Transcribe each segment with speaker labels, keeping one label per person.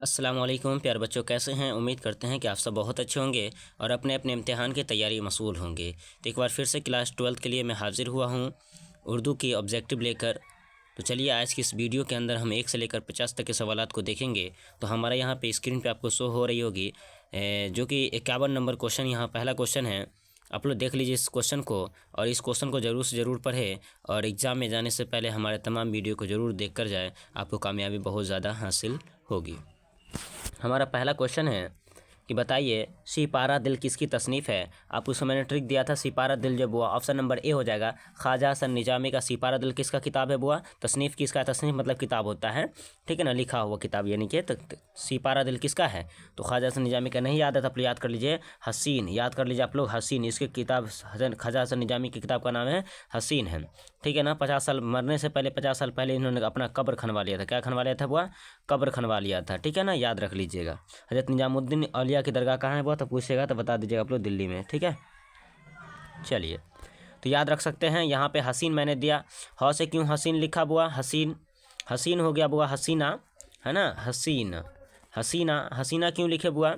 Speaker 1: अस्सलाम वालेकुम प्यारे बच्चों, कैसे हैं। उम्मीद करते हैं कि आप सब बहुत अच्छे होंगे और अपने अपने इम्तिहान की तैयारी में मशगूल होंगे। तो एक बार फिर से क्लास 12 के लिए मैं हाजिर हुआ हूं उर्दू की ऑब्जेक्टिव लेकर। तो चलिए आज की इस वीडियो के अंदर हम 1 से लेकर 50 तक के सवालात को देखेंगे। तो हमारा यहाँ पे स्क्रीन पे आपको शो हो रही होगी जो कि 51 नंबर क्वेश्चन यहाँ पहला क्वेश्चन है। आप लोग देख लीजिए इस क्वेश्चन को और इस क्वेश्चन को ज़रूर से ज़रूर पढ़ें और एग्ज़ाम में जाने से पहले हमारे तमाम वीडियो को ज़रूर देख कर जाए, आपको कामयाबी बहुत ज़्यादा हासिल होगी। हमारा पहला क्वेश्चन है कि बताइए सिपारा दिल किसकी तसनीफ़ है। आप उसको मैंने ट्रिक दिया था, सिपारा दिल जब हुआ ऑप्शन नंबर ए हो जाएगा। ख्वाजा हसन निजामी का सिपारा दिल किसका किताब है बुआ। तसनीफ़ किसका, तसनीफ़ मतलब किताब होता है, ठीक है ना, लिखा हुआ किताब यानी कि सिपारा दिल किसका है। तो ख्वाजा हसन निजामी का नहीं याद है तो आप लोग याद कर लीजिए हसीन, याद कर लीजिए आप लोग हसीन। इसकी किताब ख्वाजा हसन निजामी की किताब का नाम है हसीन है, ठीक है ना। 50 साल मरने से पहले 50 साल पहले इन्होंने अपना कब्र खनवा लिया था। क्या खनवा लिया था बुआ, कब्र खनवा लिया था, ठीक है ना, याद रख लीजिएगा। हज़रत निजामुद्दीन औलिया की दरगाह कहाँ है बुआ, तो पूछेगा तो बता दीजिएगा आप लोग दिल्ली में, ठीक है। चलिए तो याद रख सकते हैं। यहाँ पे हसीन मैंने दिया, ह से क्यों हसीन लिखा बुआ, हसीन हसीन हो गया बुआ, हसीना है ना, हसीन हसीना हसीना क्यों लिखे बुआ।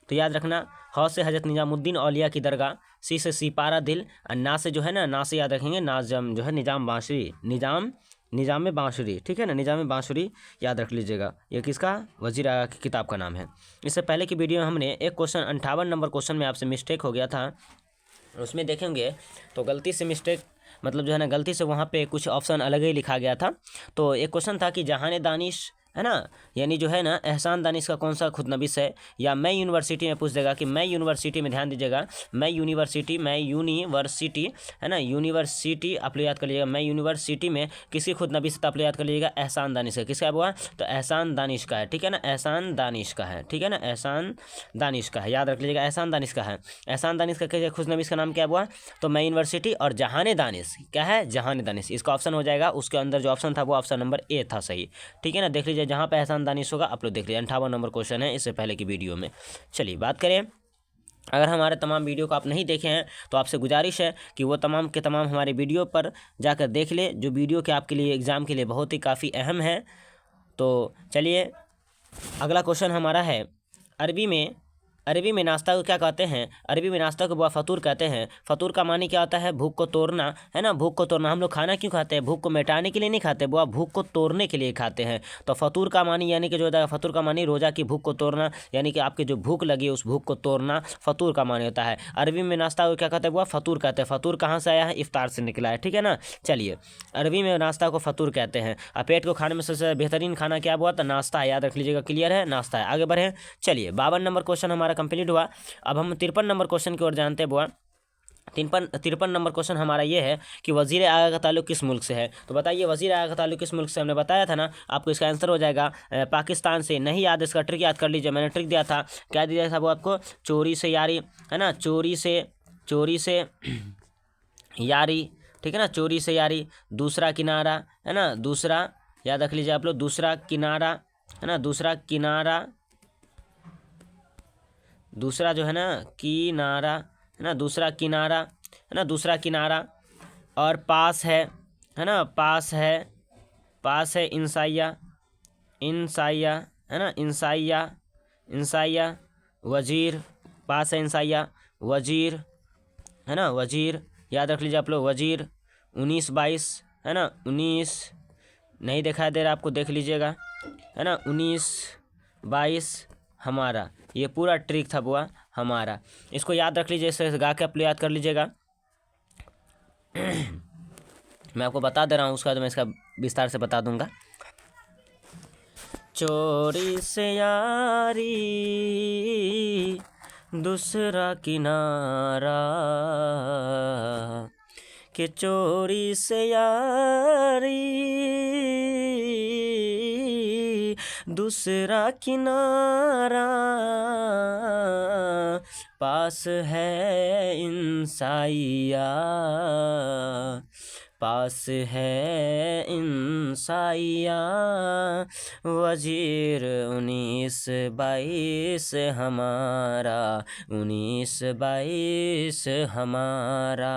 Speaker 1: तो याद रखना ह से हज़रत निजामुद्दीन औलिया की दरगाह, सी से सिपारा दिल और ना से जो है ना, ना से याद रखेंगे नाजम जो है निजाम बांसुरी, निजाम बांसुरी, ठीक है ना, निजाम बांसुरी याद रख लीजिएगा। ये किसका, वजीर आगा की किताब का नाम है। इससे पहले की वीडियो में हमने एक क्वेश्चन 58 नंबर क्वेश्चन में आपसे मिस्टेक हो गया था, उसमें देखेंगे तो गलती से मिस्टेक मतलब जो है ना, गलती से वहाँ पे कुछ ऑप्शन अलग ही लिखा गया था। तो एक क्वेश्चन था कि जहान दानिश है ना, यानी जो है ना एहसान दानिश का कौन सा खुदनबीस है। या मैं यूनिवर्सिटी में पूछ देगा कि मैं यूनिवर्सिटी में, ध्यान दीजिएगा, मैं यूनिवर्सिटी है ना, यूनिवर्सिटी आप लोग याद कर लीजिएगा। मैं यूनिवर्सिटी में किसकी खुदनबीस आप लोग याद कर लीजिएगा, एहसान दानिश का। किसका हुआ, तो एहसान दानिश का है, ठीक है ना, एहसान दानिश का है, ठीक है ना, एहसान दानिश का है, याद रख लीजिएगा, एहसान दानिश का है। एहसान दानिश का खुशनबीस का नाम क्या हुआ, तो मैं यूनिवर्सिटी और जहान दानिश क्या है, जहान दानिश, इसका ऑप्शन हो जाएगा। उसके अंदर जो ऑप्शन था वो ऑप्शन नंबर ए था सही, ठीक है ना। देख लीजिए जहाँ पे एहसान दानिश होगा आप लोग देख लीजिए। 58 नंबर क्वेश्चन है इससे पहले की वीडियो में। चलिए बात करें, अगर हमारे तमाम वीडियो को आप नहीं देखे हैं तो आपसे गुजारिश है कि वो तमाम के तमाम हमारे वीडियो पर जाकर देख ले, जो वीडियो के आपके लिए एग्ज़ाम के लिए बहुत ही काफ़ी अहम है। तो चलिए अगला क्वेश्चन हमारा है, अरबी में नाश्ता को क्या कहते हैं। अरबी में नाश्ता को बुआ फतूर कहते हैं। फतूर का मानी क्या होता है, भूख को तोड़ना, है ना, भूख को तोड़ना। हम लोग खाना क्यों खाते हैं, भूख को मिटाने के लिए नहीं खाते बुआ, भूख को तोड़ने के लिए खाते हैं। तो फतूर का मानी यानी कि जो होता है, फतूर का मानी रोज़ा की भूख को तोड़ना, यानी कि आपकी जो भूख लगी उस भूख को तोड़ना फतूर का मानी होता है। अरबी में नाश्ता को क्या कहते हैं बुआ, फतूर कहते हैं। फतूर कहाँ से आया है, इफ्तार से निकला है, ठीक है ना। चलिए अरबी में नाश्ता को फतूर कहते हैं। और पेट को खाने में सबसे बेहतरीन खाना क्या हुआ, तो नाश्ता है, याद रख लीजिएगा, क्लियर है, नाश्ता है। आगे बढ़े, चलिए 52 नंबर क्वेश्चन हमारा कंप्लीट हुआ। अब हम 53 नंबर क्वेश्चन की ओर जानते हैं बुआ। 53 नंबर क्वेश्चन हमारा ये है कि वजीर आगा का ताल्लुक किस मुल्क से है। तो बताइए वजीर आगा का ताल्लुक किस मुल्क से, हमने बताया था ना, आपको इसका आंसर हो जाएगा पाकिस्तान से। नहीं याद, इसका ट्रिक याद कर लीजिए, मैंने ट्रिक दिया था, क्या दिया था वो आपको, चोरी से यारी, है ना, चोरी से यारी, ठीक है ना, चोरी से यारी। दूसरा किनारा, है ना, दूसरा याद रख लीजिए आप लोग, दूसरा किनारा, है ना, दूसरा किनारा, दूसरा जो है ना किनारा, है ना, दूसरा किनारा, है ना, दूसरा किनारा। और पास है ना, पास है इंसाइया, है ना, इंसाइया वजीर, पास है इंसाइया वजीर, है ना, वजीर याद रख लीजिए आप लोग, वजीर 19-22, है ना, 19 नहीं दिखाई दे रहा आपको, देख लीजिएगा, है ना, 19-22 हमारा, ये पूरा ट्रिक था बुआ हमारा। इसको याद रख लीजिए, इसे गा के आप याद कर लीजिएगा। मैं आपको बता दे रहा हूँ, उसका बाद मैं इसका विस्तार से बता दूंगा। चोरी से यारी दूसरा किनारा, कि चोरी से यारी दूसरा किनारा, पास है इंसाइया, पास है इंसाइया वजीर उन्नीस बाईस हमारा, उन्नीस बाईस हमारा।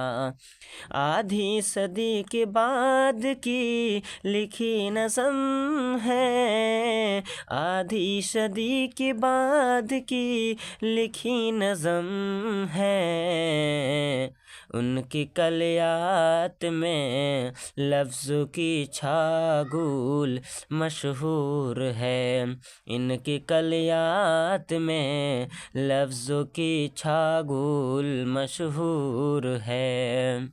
Speaker 1: आधी सदी के बाद की लिखी नज़म है, आधी सदी के बाद की लिखी नज़म है। उनकी कलियात में लफ्ज़ों की छागुल मशहूर है, इनकी कलियात में लफ्ज़ों की छागुल मशहूर है।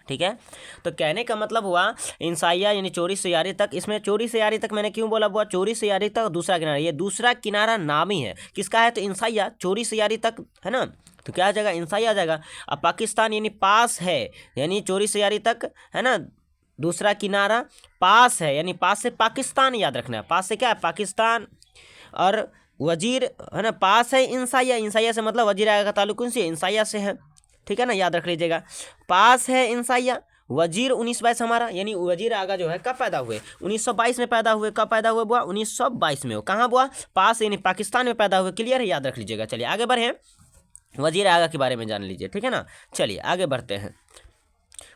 Speaker 1: ठीक है, तो कहने का मतलब हुआ इंसाइया यानी चौरी से यारी तक। इसमें चौरी से यारी तक मैंने क्यों बोला हुआ, चौरी से यारी तक दूसरा किनारा, ये दूसरा किनारा नामी है किसका है, तो इंसाइया चौरी से यारी तक है ना, तो क्या आ जाएगा, इंसाइया आ जाएगा। अब पाकिस्तान यानी पास है, यानी चौरी से यारी तक है ना, दूसरा किनारा पास है, यानी पास से पाकिस्तान याद रखना है, पास से क्या है पाकिस्तान। और वजीर है ना पास है इंसाइया, इंसाइया से मतलब वजीर आगा का ताल्लुक उनसे इंसाइया से है, ठीक है ना, याद रख लीजिएगा। पास है इंसाइया, वजीर 1922 हमारा, यानी वजीर आगा जो है कब पैदा हुए, 1922 में पैदा हुए। कब पैदा हुए बुआ, 1922 में हो। कहाँ बुआ, पास यानी पाकिस्तान में पैदा हुए। क्लियर है, याद रख लीजिएगा। चलिए आगे बढ़े, वजीर आगा के बारे में जान लीजिए, ठीक है ना। चलिए आगे बढ़ते हैं।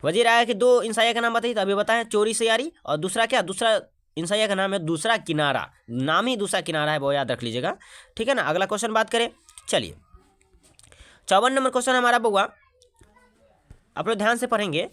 Speaker 1: वजीर आगा के दो इंसाइया का नाम बताइए, तो अभी बताएं, चोरी से यारी और दूसरा क्या, दूसरा इंसाइया का नाम है दूसरा किनारा, नाम ही दूसरा किनारा है, वो याद रख लीजिएगा, ठीक है ना। अगला क्वेश्चन बात करें, चलिए 54 नंबर क्वेश्चन हमारा बुआ, आप लोग ध्यान से पढ़ेंगे।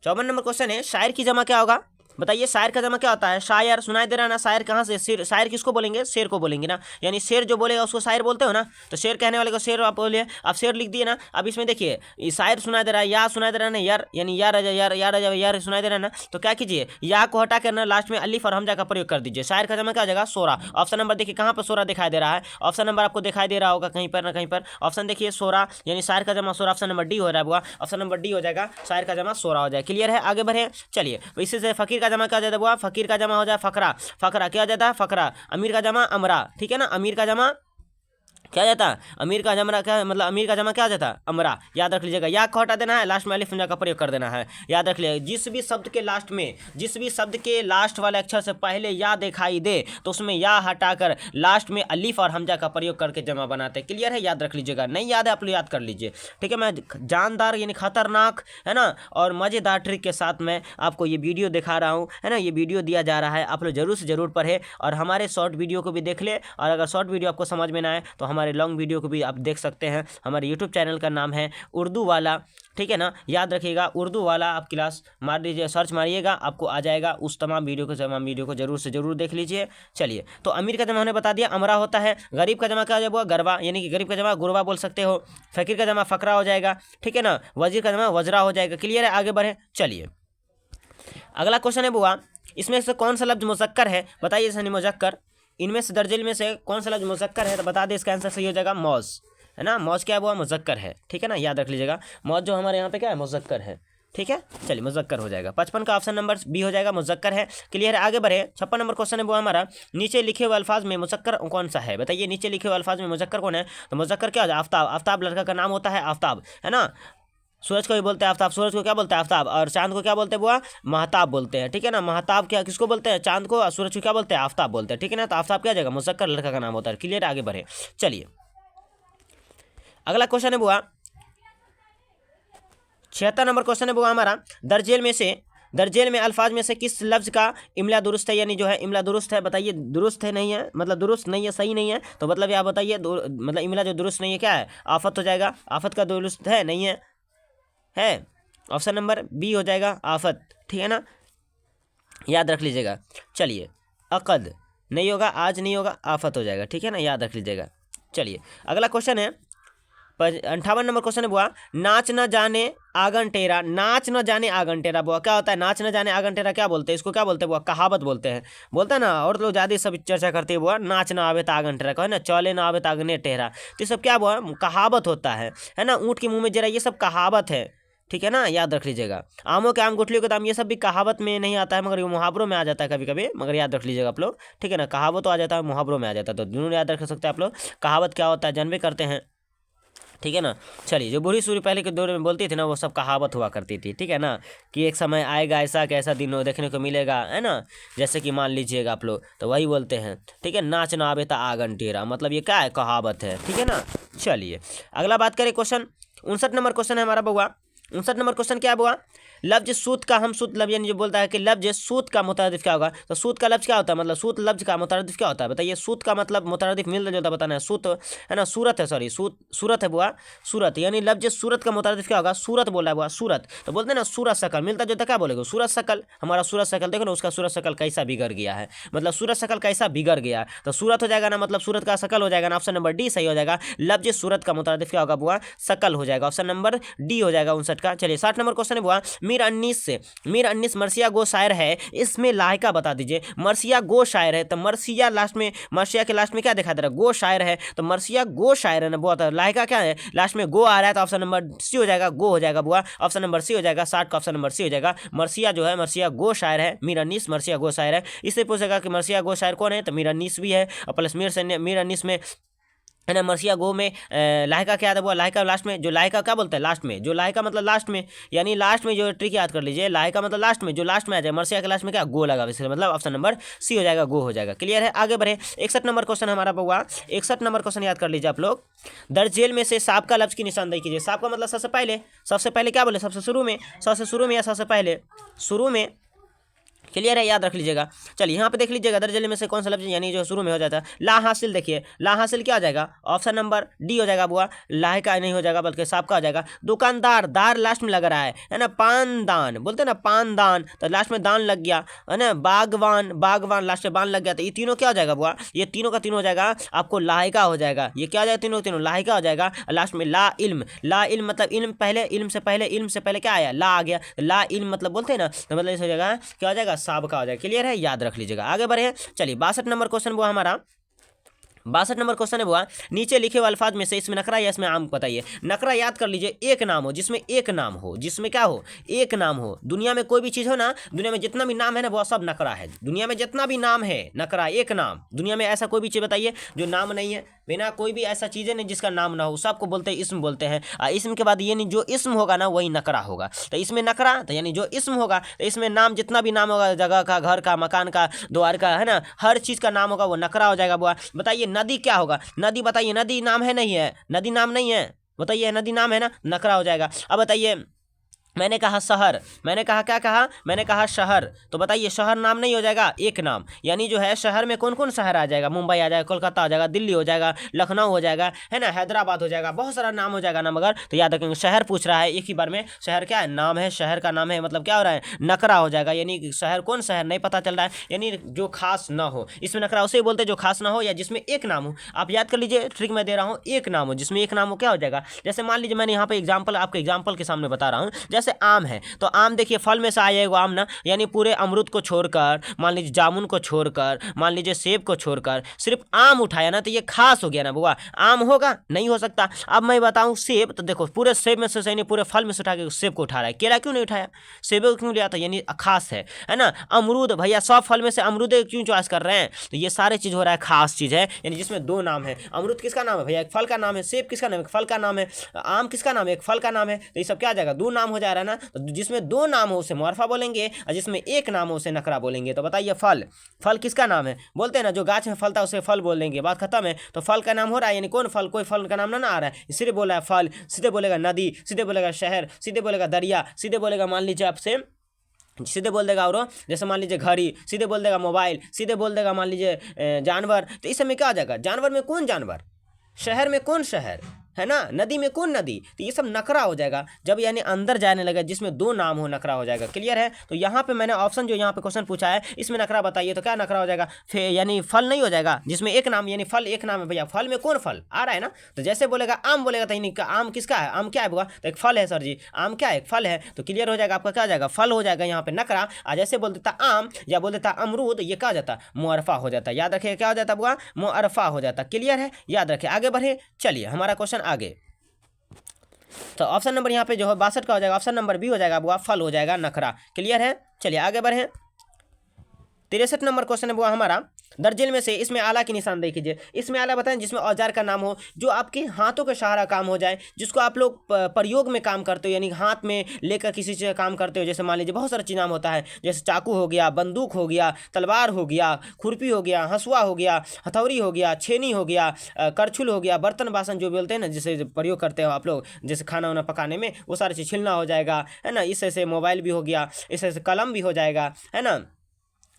Speaker 1: 54 नंबर क्वेश्चन है, शायर की जमा क्या होगा, बताइए शायर का जमा क्या होता है। शायर सुनाई दे रहा है ना, शायर कहाँ से, शेर, शायर किसको बोलेंगे, शेर को बोलेंगे ना, यानी शेर जो बोलेगा उसको शायर बोलते हो ना, तो शेर कहने वाले को शेर आप बोलिए। आप शेर लिख दिए ना, अब इसमें देखिए ये शायर सुनाई दे रहा है, या सुनाई दे रहा है ना, यार यानी यार यार सुनाई दे रहा है ना, तो क्या कीजिए, या को हटा कर ना लास्ट में अलिफ और हमजा का प्रयोग कर दीजिए। शायर का जमा क्या हो जाएगा, सोरा। ऑप्शन नंबर देखिए कहाँ पर सोरा दिखाई दे रहा है, ऑप्शन नंबर आपको दिखाई दे रहा होगा कहीं पर ना कहीं पर, ऑप्शन देखिए सोरा, यानी शायर का जमा सोरा, ऑप्शन नंबर डी हो रहा है बुआ, ऑप्शन नंबर डी हो जाएगा, शायर का जमा सोरा हो जाए। क्लियर है, आगे बढ़े। चलिए इसी से फकीर का जमा क्या हो जाता है बुआ, फकीर का जमा हो जाए फकरा, फकरा क्या हो जाता है फकरा। अमीर का जमा अमरा, ठीक है ना, अमीर का जमा क्या जाता है, अमीर का जमा क्या मतलब, अमीर का जमा क्या जाता है, अमरा। याद रख लीजिएगा, या को हटा देना है, लास्ट में अलिफ हमजा का प्रयोग कर देना है। याद रख लीजिएगा, जिस भी शब्द के लास्ट में, जिस भी शब्द के लास्ट वाले अक्षर से पहले या दिखाई दे तो उसमें या हटाकर लास्ट में अलिफ और हमजा का प्रयोग करके जमा बनाते हैं। क्लियर है, याद रख लीजिएगा। नहीं याद है आप लोग याद कर लीजिए, ठीक है। मैं जानदार यानी खतरनाक है ना और मज़ेदार ट्रिक के साथ मैं आपको ये वीडियो दिखा रहा हूँ, है ना, ये वीडियो दिया जा रहा है, आप लोग जरूर से जरूर पढ़े और हमारे शॉर्ट वीडियो को भी देख ले। और अगर शॉर्ट वीडियो आपको समझ में ना आए तो हमारे लॉन्ग वीडियो को भी आप देख सकते हैं। हमारे यूट्यूब चैनल का नाम है उर्दू वाला, ठीक है ना, याद रखिएगा उर्दू वाला। आप क्लास मार लीजिए, सर्च मारिएगा, आपको आ जाएगा। उस तमाम वीडियो को जरूर से जरूर देख लीजिए। चलिए, तो अमीर का जमा हमने बता दिया अमरा होता है। गरीब का जमा क्या हो जाएगा, गरबा, यानी कि गरीब का जमा गुरबा बोल सकते हो। फकीर का जमा फकरा हो जाएगा, ठीक है ना। वजीर का जमा वजरा हो जाएगा। क्लियर है, आगे बढ़े। चलिए अगला क्वेश्चन है बुआ, इसमें से कौन सा लफ्ज मुज़क्कर है, बताइए सनी मुज़क्कर। इनमें से दर्जिल में से कौन सा लफ्ज मुज़क्कर है, तो बता दे, इसका आंसर सही हो जाएगा मौज, है ना। मौज क्या है वो, मुज़क्कर है, ठीक है ना, याद रख लीजिएगा। मौज जो हमारे यहाँ पे क्या है, मुज़क्कर है, ठीक है। चलिए मुज़क्कर हो जाएगा। 55 का ऑप्शन नंबर बी हो जाएगा, मुज़क्कर है। क्लियर है, आगे बढ़े। 56 नंबर क्वेश्चन है वो हमारा, नीचे लिखे हुए अल्फाज में मुज़क्कर कौन सा है, बताइए नीचे लिखे हुए अल्फाज में मुज़क्कर कौन है। तो मुज़क्कर क्या हो जाए, आफ्ताब। आफ्ताब लड़का का नाम होता है, आफ्ताब, है ना। सूरज को भी बोलते हैं आफ्ताब, सूरज को क्या बोलते हैं आफ्ताब, और चांद को क्या बोलते हैं बुआ, महताब बोलते हैं, ठीक है ना। महताब क्या किसको बोलते हैं, चांद को, और सूरज को क्या बोलते हैं, आफ्ताब बोलते हैं, ठीक है ना। तो आफ्ताब क्या जाएगा, मुज़क्कर लड़का का नाम होता है। क्लियर, आगे बढ़े। चलिए अगला क्वेश्चन है बुआ, 76 नंबर क्वेश्चन है बुआ हमारा, दर्जेल में अल्फाज में से किस लफ्ज़ का इमला दुरुस्त है, यानी जो है इमला दुरुस्त है, बताइए। दुरुस्त है नहीं है, मतलब दुरुस्त नहीं है, सही नहीं है, तो मतलब आप बताइए, मतलब इमला जो दुरुस्त नहीं है क्या है, आफत हो जाएगा। आफत का दुरुस्त है नहीं है ऑप्शन नंबर बी हो जाएगा, आफत, ठीक है ना, याद रख लीजिएगा। चलिए अक़द नहीं होगा, आज नहीं होगा, आफत हो जाएगा, ठीक है ना, याद रख लीजिएगा। चलिए अगला क्वेश्चन है 58 नंबर क्वेश्चन है बुआ, नाच न जाने आंगन टेरा। नाच न जाने आंगन टेरा बुआ क्या होता है, नाच न जाने आंगन टेरा क्या बोलते हैं, इसको क्या बोलते हैं बुआ, कहावत बोलते हैं, बोलते हैं ना। और लोग ज़्यादा सब चर्चा करते हैं बुआ, नाच ना आवे तो आंगन टेरा, कहे ना, चले ना आवे तो आंगने टेरा, तो ये सब क्या बुआ, कहावत होता है ना। ऊँट के मुँह में जरा, ये सब कहावत है, ठीक है ना, याद रख लीजिएगा। आमों के आम गुठलियों के दाम, ये सब भी कहावत में नहीं आता है, मगर ये मुहावरों में आ जाता है कभी कभी, मगर याद रख लीजिएगा आप लोग, ठीक है ना। कहावत तो आ जाता है, मुहावरों में आ जाता है, तो दोनों याद रख सकते हैं आप लोग। कहावत क्या होता है जानबे करते हैं, ठीक है ना। चलिए, जो बूढ़ी सूरी पहले के दौर में बोलती थी ना, वो सब कहावत हुआ करती थी, ठीक है ना, कि एक समय आएगा ऐसा कि ऐसा दिन देखने को मिलेगा, है ना। जैसे कि मान लीजिएगा आप लोग, तो वही बोलते हैं, ठीक है, नाच ना आवे ता आंगन टेढ़ा, मतलब ये क्या है, कहावत है, ठीक है ना। चलिए अगला बात करें, क्वेश्चन 59 नंबर क्वेश्चन है हमारा बउआ। 59 नंबर क्वेश्चन क्या है बुआ? लफ्ज सूत का हम सूत लफ्ज, यानी जो बोलता है कि लफ्ज सूत का मुतरदिफ क्या होगा, तो सूत का लफ्ज क्या होता है, मतलब सूत लफ्ज का मुतरदिफ क्या होता है, बताइए। सूत का मतलब मुतरदिफ मिलता जुलता बताना है, सूत है ना, सूरत है, सॉरी सूरत है बुआ, सूरत, यानी लफ्ज सूरत का मुतरदिफ क्या होगा, सूरत बोला है बुआ, सूरत। तो बोलते हैं ना सूरत शकल, मिलता जुलता क्या बोलेगा, सूरत शकल। हमारा सूरत शकल देखो ना, उसका सूरत शकल कैसा बिगड़ गया है, मतलब सूरत शकल कैसा बिगड़ गया है, तो सूरत हो जाएगा ना, मतलब सूरत का शकल हो जाएगा ना। ऑप्शन नंबर डी सही हो जाएगा। लफ्ज सूरत का मुतरदिफ क्या होगा बुआ, शकल हो जाएगा। ऑप्शन नंबर डी हो जाएगा 59 का। चलिए 60 नंबर क्वेश्चन है बुआ। मीर अन्नीस मर्सिया गो शायर है, इसमें लायका बता दीजिए। मर्सिया गो शायर है, तो मर्सिया लास्ट में, मर्सिया के लास्ट में क्या दिखा दे रहा है, गो शायर है, तो मर्सिया गो शायर है ना बुआ, तो लायका क्या है, लास्ट में गो आ रहा है, तो ऑप्शन नंबर सी हो जाएगा, गो हो जाएगा बुआ। ऑप्शन नंबर सी हो जाएगा, 60 का ऑप्शन नंबर सी हो जाएगा। मर्सिया जो है, मर्सिया गो शायर है, मीर अन्नीस मर्सिया गो शायर है। इससे पूछेगा कि मर्सिया गो शायर कौन है, तो मीर अन्नीस भी है, और प्लस मीर अन्नीस में है ना, मर्सिया गो में लायका क्या आता है वो, लायका लास्ट में, जो लायका क्या बोलता है लास्ट में, जो लायका मतलब लास्ट में, यानी लास्ट में, जो ट्रिक याद कर लीजिए, लायका मतलब लास्ट में, जो लास्ट में आ जाए, मर्सिया के लास्ट में क्या गो लगा, इसलिए मतलब ऑप्शन नंबर सी हो जाएगा, गो हो जाएगा। क्लियर है, आगे बढ़े। 61 नंबर क्वेश्चन हमारा बउआ। 61 नंबर क्वेश्चन याद कर लीजिए आप लोग। दर्ज जेल में से सांप का लफ्ज की निशानदेही कीजिए। सांप का मतलब सबसे पहले क्या बोले, सबसे शुरू में या सबसे पहले, शुरू में। क्लियर है, याद रख लीजिएगा। चलिए यहाँ पे देख लीजिएगा, दर्जले में से कौन सा लफ्ज यानी जो शुरू में हो जाता है, ला हासिल। देखिए ला हासिल क्या हो जाएगा, ऑप्शन नंबर डी हो जाएगा बुआ। लाहे का नहीं हो जाएगा, बल्कि सांप का हो जाएगा। दुकानदार, दार लास्ट में लग रहा है ना। पानदान बोलते हैं ना, पानदान, तो लास्ट में दान लग गया, है ना। बागवान, बागवान लास्ट में बान लग गया, तो ये तीनों क्या हो जाएगा बुआ, ये तीनों का तीनों हो जाएगा आपको लाहिका हो जाएगा। ये क्या हो जाएगा, तीनों तीनों लाहिका हो जाएगा। लास्ट में ला इल्म, ला इल्म मतलब इल्म पहले, इल्म से पहले क्या आया, ला आ गया, ला इल्म मतलब बोलते हैं ना, तो मतलब इस हो जाएगा, क्या हो जाएगा, साब का हो जाएगा। क्लियर है, याद रख लीजिएगा। आगे बढ़े। चलिए 62 नंबर क्वेश्चन वो हमारा। 62 नंबर क्वेश्चन है बुआ। नीचे लिखे हुए अल्फाज में से इसमें नकरा या इसमें आम बताइए। नकरा याद कर लीजिए, एक नाम हो जिसमें एक नाम हो, जिसमें क्या हो, एक नाम हो। दुनिया में कोई भी चीज़ हो ना, दुनिया में जितना भी नाम है ना वो सब नकरा है। दुनिया में जितना भी नाम है नकरा, एक नाम। दुनिया में ऐसा कोई भी चीज़ बताइए जो नाम नहीं है, बिना कोई भी ऐसा चीज़ है नहीं जिसका नाम ना हो, सबको बोलते हैं इस्म बोलते हैं। इस्म के बाद ये नहीं, जो इस्म होगा ना वही नकरा होगा। तो इसमें नकरा, तो यानी जो इस्म होगा, तो इसमें नाम जितना भी नाम होगा, जगह का, घर का, मकान का, द्वार का, है ना, हर चीज़ का नाम होगा वो नकरा हो जाएगा बुआ। बताइए नदी क्या होगा, नदी बताइए, नदी नाम है नहीं है, नदी नाम नहीं है, बताइए, नदी नाम है ना, नकरा हो जाएगा। अब बताइए, मैंने कहा शहर, मैंने कहा क्या कहा, मैंने कहा शहर, तो बताइए शहर नाम नहीं हो जाएगा, एक नाम। यानी जो है शहर में कौन कौन शहर आ जाएगा, मुंबई आ जाएगा, कोलकाता हो जाएगा, दिल्ली हो जाएगा, लखनऊ हो जाएगा, है ना, हैदराबाद हो जाएगा, बहुत सारा नाम हो जाएगा ना। मगर तो याद रखेंगे, शहर पूछ रहा है एक ही बार में, शहर क्या है, नाम है, शहर का नाम है, मतलब क्या हो रहा है, नकरा हो जाएगा। यानी शहर कौन शहर नहीं पता चल रहा है, यानी जो खास ना हो, इसमें नकरा उसे बोलते हैं जो खास ना हो या जिसमें एक नाम हो। आप याद कर लीजिए, ट्रिक मैं दे रहा हूँ, एक नाम हो, जिसमें एक नाम हो क्या हो जाएगा। जैसे मान लीजिए मैंने यहाँ पे एग्जाम्पल, आपके एग्जाम्पल के सामने बता रहा हूँ, जैसे आम है, तो आम देखिए फल में से आएगा आम ना, यानी पूरे अमरूद को छोड़कर, मान लीजिए जामुन को छोड़कर, मान लीजिए सेब को छोड़कर सिर्फ आम उठाया ना, तो ये खास हो गया ना बुआ। आम होगा नहीं हो सकता। अब मैं बताऊं सेब, तो देखो पूरे सेब में से सही नहीं, पूरे फल में से उठा के सेब को उठा रहा है, केला क्यों नहीं उठाया, सेब को क्यों लिया था, यानी खास है ना। अमरूद भैया सब फल में से अमरूद क्यों चॉइस कर रहे हैं, तो ये सारे चीज हो रहा है, खास चीज है, यानी जिसमें दो नाम है। अमरूद किसका नाम है भैया, एक फल का नाम है। सेब किसका नाम है, एक फल का नाम है। आम किसका नाम है, एक फल का नाम है। तो ये सब क्या आ जाएगा, दो नाम हो जा रहा है ना। तो जिसमें दो नाम हो उसे मुअर्फा बोलेंगे, और जिसमें एक नाम हो उसे नकरा बोलेंगे। तो बताइए फल, फल किसका नाम है, बोलते हैं ना जो गाछ में फलता है उसे फल बोल देंगे, बात खत्म है। तो फल का नाम हो रहा है, यानी कौन फल, कोई फल का नाम ना आ रहा है, सिर्फ बोला है फल। सीधे बोलेगा नदी, सीधे बोलेगा शहर, सीधे बोलेगा दरिया, सीधे बोलेगा मान लीजिए आपसे, सीधे बोल देगा, और जैसे मान लीजिए घड़ी, सीधे बोल देगा मोबाइल, सीधे बोल देगा मान लीजिए जानवर। तो इस समय क्या आ जाएगा, जानवर में कौन जानवर, शहर में कौन शहर, है ना, नदी में कौन नदी। तो ये सब नकरा हो जाएगा जब यानी अंदर जाने लगे, जिसमें दो नाम हो नकरा हो जाएगा। क्लियर है। तो यहाँ पे मैंने ऑप्शन जो यहाँ पे क्वेश्चन पूछा है, इसमें नकरा बताइए, तो क्या नकरा हो जाएगा, फिर यानी फल नहीं हो जाएगा, जिसमें एक नाम, यानी फल एक नाम है भैया, फल में कौन फल आ रहा है ना। तो जैसे बोलेगा आम, बोलेगा तो यानी आम किसका है, आम क्या है बुआ, तो एक फल है सर जी, आम क्या है, एक फल है। तो क्लियर हो जाएगा आपका, क्या हो जाएगा, फल हो जाएगा यहाँ पे नकरा। और जैसे बोल देता आम या बोल देता अमरूद, ये क्या हो जाता, मुअर्फा हो जाता। याद रखिए क्या हो जाता बुआ, मुअर्फा हो जाता। क्लियर है, याद रखिए। आगे बढ़े, चलिए हमारा क्वेश्चन आगे। तो ऑप्शन नंबर यहाँ पे जो है 62 का हो जाएगा, ऑप्शन नंबर बी हो जाएगा बुआ, फल हो जाएगा नखरा। क्लियर है, चलिए आगे बढ़े। 63 नंबर क्वेश्चन है बुआ हमारा।
Speaker 2: दर्जन में से इसमें आला की निशानदेही कीजिए। इसमें आला बताएं जिसमें औजार का नाम हो, जो आपके हाथों का सहारा काम हो जाए, जिसको आप लोग प्रयोग में काम करते हो, यानी हाथ में लेकर किसी चीज़ का काम करते हो। जैसे मान लीजिए बहुत सारा चीज़ नाम होता है, जैसे चाकू हो गया, बंदूक हो गया, तलवार हो गया, खुरपी हो गया, हंसुआ हो गया, हथौड़ी हो गया, छेनी हो गया, करछुल हो गया, बर्तन बासन जो बोलते हैं ना, जिसे प्रयोग करते हो आप लोग, जैसे खाना वाना पकाने में, वो सारी चीज़ छीलना हो जाएगा, है ना। इस से मोबाइल भी हो गया, इस से कलम भी हो जाएगा, है ना।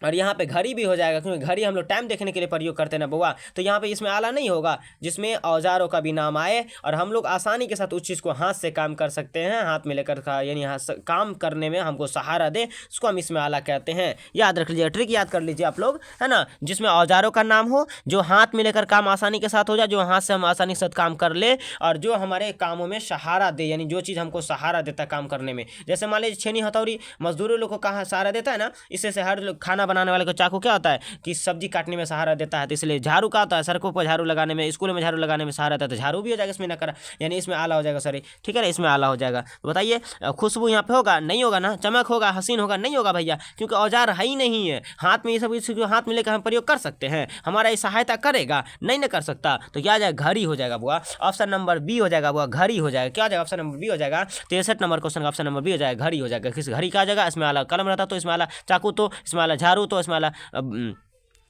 Speaker 2: और यहाँ पे घड़ी भी हो जाएगा, क्योंकि घड़ी हम लोग टाइम देखने के लिए प्रयोग करते हैं ना बउआ। तो यहाँ पे इसमें आला नहीं होगा जिसमें औजारों का भी नाम आए और हम लोग आसानी के साथ उस चीज़ को हाथ से काम कर सकते हैं, हाथ में लेकर का, यानी काम करने में हमको सहारा दे, उसको हम इसमें आला कहते हैं। याद रख लीजिए, ट्रिक याद कर लीजिए आप लोग, है ना। जिसमें औजारों का नाम हो, जो हाथ में लेकर काम आसानी के साथ हो जाए, जो हाथ से हम आसानी के साथ काम कर ले, और जो हमारे कामों में सहारा दे, यानी जो चीज़ हमको सहारा देता है काम करने में। जैसे मान लीजिए छेनी हथौड़ी मजदूरों लोग को कहाँ सहारा देता है ना, इससे से हर खाना बनाने वाले को चाकू क्या होता है कि सब्जी काटने में सहारा देता है। तो इसलिए झाड़ू का होता है, सड़कों पर झाड़ू लगाने में, स्कूलों में झाड़ू लगाने में सहारा देता है, तो झाड़ू भी हो जाएगा इसमें, ना करा, यानी इसमें आला हो जाएगा। सॉरी, ठीक है ना, इसमें आला हो जाएगा। तो बताइए, खुशबू यहाँ पे होगा नहीं होगा ना, चमक होगा, हसीन होगा नहीं होगा भैया, क्योंकि औजार है ही नहीं है। हाथ में ये सब इसको हाथ में लेकर हम प्रयोग कर सकते हैं, हमारा ये सहायता करेगा नहीं ना कर सकता। तो क्या आ जाएगा, घड़ी हो जाएगा बुआ। ऑप्शन नंबर बी हो जाएगा बुआ, घड़ी हो जाएगा। क्या हो जाएगा, ऑप्शन नंबर बी हो जाएगा। 63 नंबर क्वेश्चन का ऑप्शन नंबर बी हो जाएगा, घड़ी हो जाएगा। किस घड़ी का आ जाएगा, इसमें आला कलम रहता तो इसमें आला चाकू, तो इसमें आला झाड़ू, तो इसमें आला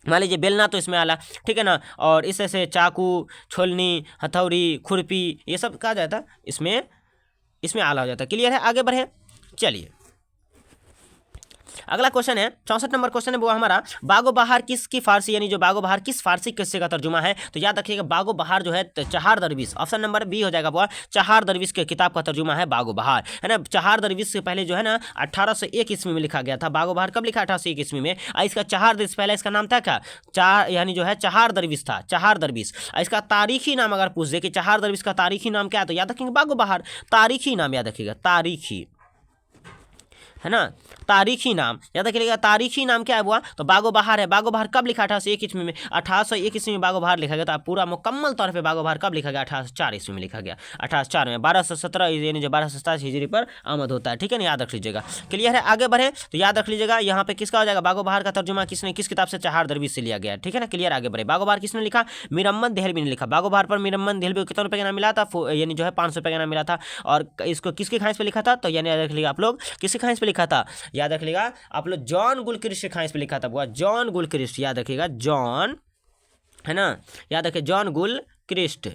Speaker 2: मान लीजिए बेलना, तो इसमें आला, ठीक है ना। और इससे से चाकू, छोलनी, हथौड़ी, खुरपी, ये सब कहा जाता है, इसमें आला हो जाता है। क्लियर है, आगे बढ़े, चलिए। अगला क्वेश्चन है 64 नंबर क्वेश्चन है वो हमारा, बागो बहार किसकी फारसी, यानी जो बागो बहार किस फारसी किस्से का तर्जुमा है। तो याद रखिएगा, बागो बहार जो है Chahar Darwish, option number B हो जाएगा वो, चहार दरविश के किताब का तर्जुमा है बागो बहार, है ना। चहार दरविश से पहले जो है ना 1801 ईस्वी में लिखा गया था। बागो बहार कब लिखा, 1801 ईस्वी में। इसका चहार दरविश, पहले इसका नाम था क्या, चार, यानी जो है चहार दरविश था, चहार दरविश। इसका तारीखी नाम अगर पूछ दे कि चहार दरविश का तारीखी नाम क्या है, तो याद रखेंगे बागो बहार। तारीखी नाम याद रखिएगा, तारीखी, है ना, तारीखी नाम याद रखिएगा। तारीखी नाम क्या है हुआ, तो बागो बहार है। बागो बहार कब लिखा, 1801 ईस्वी में। 1801 ईस्वी में बागो बहार लिखा गया था। पूरा मुकम्मल तौर पे बागो बहार कब लिखा गया, 1804 ईस्वी में लिखा गया। 1804 में 1217 यानी जो 1227 हिजरी पर आमद होता है, ठीक है ना, याद रख लीजिएगा। क्लियर है, आगे बढ़े। तो याद रख लीजिएगा यहाँ पे किसका हो जाएगा, बागो बहार का तर्जुमा किसने, किस किताब से, चहार दरविश से लिया गया, ठीक है ना। क्लियर, आगे बढ़े। बागो बहार किसने लिखा, मीरम्मद देहलवी ने लिखा। बागो बहार पर मीरम्मद देहलवी को कितने रुपये का नाम मिला था, यानी जो है 500 रुपये का नाम मिला था। और इसको किसके खांस पे लिखा था, तो यानी याद रख लीजिएगा आप लोग, किसके खांस पे लिखा था, याद रख लीजिएगा आप लोग, जॉन गुलक्रिस्ट के खांस पे लिखा था बुआ, जॉन गुलक्रिस्ट, याद रखिएगा, जॉन, है ना, याद रखिए, जॉन गुलक्रिस्ट,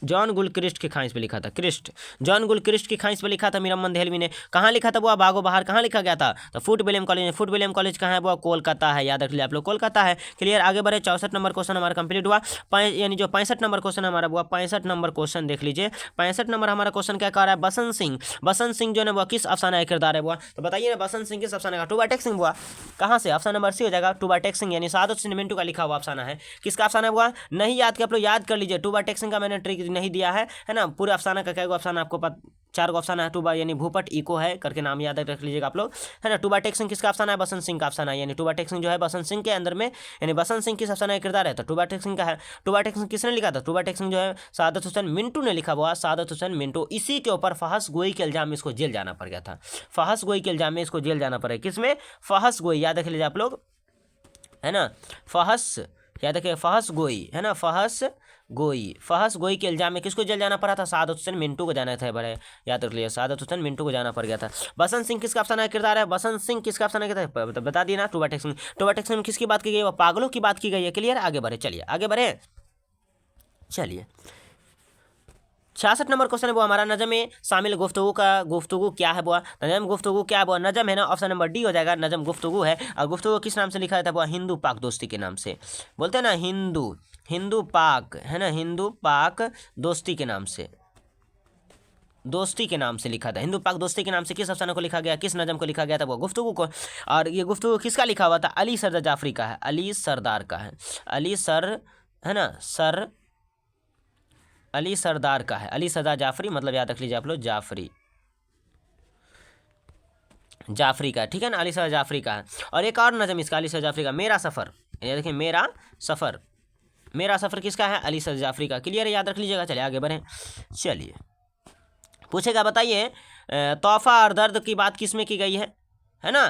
Speaker 2: जॉन गुलक्रिस्ट के खांस पे लिखा था, क्रिस्ट, जॉन गुलक्रिस्ट के खांस पे लिखा था मीरम्मद देहलवी ने। कहाँ लिखा था बुआ, बागो बहार कहाँ लिखा गया था, तो फुट विलियम कॉलेज में। फुट विलियम कॉलेज कहाँ है बुआ, कोलकाता है, याद रख लिया आप लोग, कोलकाता है। क्लियर, आगे बढ़े। 64 नंबर क्वेश्चन हमारा कंप्लीट हुआ। यानी जो 65 नंबर क्वेश्चन हमारा बुआ, 65 नंबर क्वेश्चन देख लीजिए। 65 नंबर हमारा क्वेश्चन क्या कह रहा है, बसंत सिंह। बसंत सिंह जो है वो किस अफसाना का किरदार है बुआ, तो बताइए ना, बसंत सिंह किस अफसाना का, टूबा टेक सिंह बुआ। कहाँ से, ऑप्शन नंबर सी हो जाएगा, टूबा टेक सिंह, यानी सादत हुसैन मिंटू का लिखा हुआ अफसाना है। किसका अफसाना है बुआ, नहीं याद किया आप लोग, याद कर लीजिए। टूबा टेक सिंह का मैंने ट्रिक नहीं दिया है ना। पूरे अफसाना का क्या अफसाना आपको 4 गो अफसाना है। टूबा यानी भूपट इको है करके नाम याद रख लीजिएगा आप लोग, है ना। टूबा टेक सिंह किसका अफसाना है, बसंत सिंह का अफसाना है। यानी टूबा टेक सिंह जो है बसंत सिंह के अंदर में, यानी बसंत सिंह किस अफसाना का किरदार है, तो टूबा टेक सिंह का है। टूबा टेक सिंह किसने लिखा था, टूबा टेक सिंह जो है सादत हुसैन मिंटू ने लिखा हुआ, सादत हुसैन मिंटू। इसी के ऊपर फहस गोई के इल्जाम में इसको जेल जाना पड़ गया था। फहस गोई के इल्जाम में इसको जेल जाना पड़ा, किसमें, फहस गोई, याद रख लीजिए आप लोग, है ना। फहस, याद रखिए, फहस गोई, है ना, फहस गोई, फहस गोई के इल्जाम में किसको जेल जाना पड़ा था, सादत हुसैन मिंटू को जाना था। बड़े याद रख लिया, सादत हुसैन मिंटू को जाना पड़ गया था। बसंत सिंह किसका अफसाना किरदार है, बसंत सिंह किसका अफसाना किरदार है, बता दिया ना, टूबा टेक सिंह। टूबा टेक सिंह में किसकी बात की गई है, पागलों की बात की गई है। क्लियर, आगे बढ़े, चलिए आगे बढ़े, चलिए। 66 नंबर क्वेश्चन है वो हमारा, नजम में शामिल गुफ्तगू क्या है बुआ, नजम गुफ्तगू क्या है बुआ, नजम है ना, ऑप्शन नंबर डी हो जाएगा, नजम गुफ्तगू है। और गुफ्तगू किस नाम से लिखा जाता है बुआ, हिंदू पाक दोस्ती के नाम से, बोलते हैं ना, हिंदू पाक, है ना, हिंदू पाक दोस्ती के नाम से, दोस्ती के नाम से लिखा था। हिंदू पाक दोस्ती के नाम से किस अफसाने को लिखा गया, किस नजम को लिखा गया था, वो गुफ्तगू को। और ये गुफ्तगू किसका लिखा हुआ था, अली सरदार जाफरी का है, अली सरदार का है, अली सर, है ना, सर, अली सरदार का है, अली सरदार जाफरी, मतलब याद रख लीजिए आप लोग, जाफरी का, ठीक है ना, अली सरदार जाफरी का है। और एक और नजम इसका अली सरदार जाफरी का, मेरा सफ़र, ये देखिए, मेरा सफ़र, मेरा सफ़र किसका है, अली सरदार जाफरी का। क्लियर है, याद रख लीजिएगा। चलिए आगे बढ़ें, चलिए पूछेगा, बताइए तोहफा और दर्द की बात किस में की गई है ना,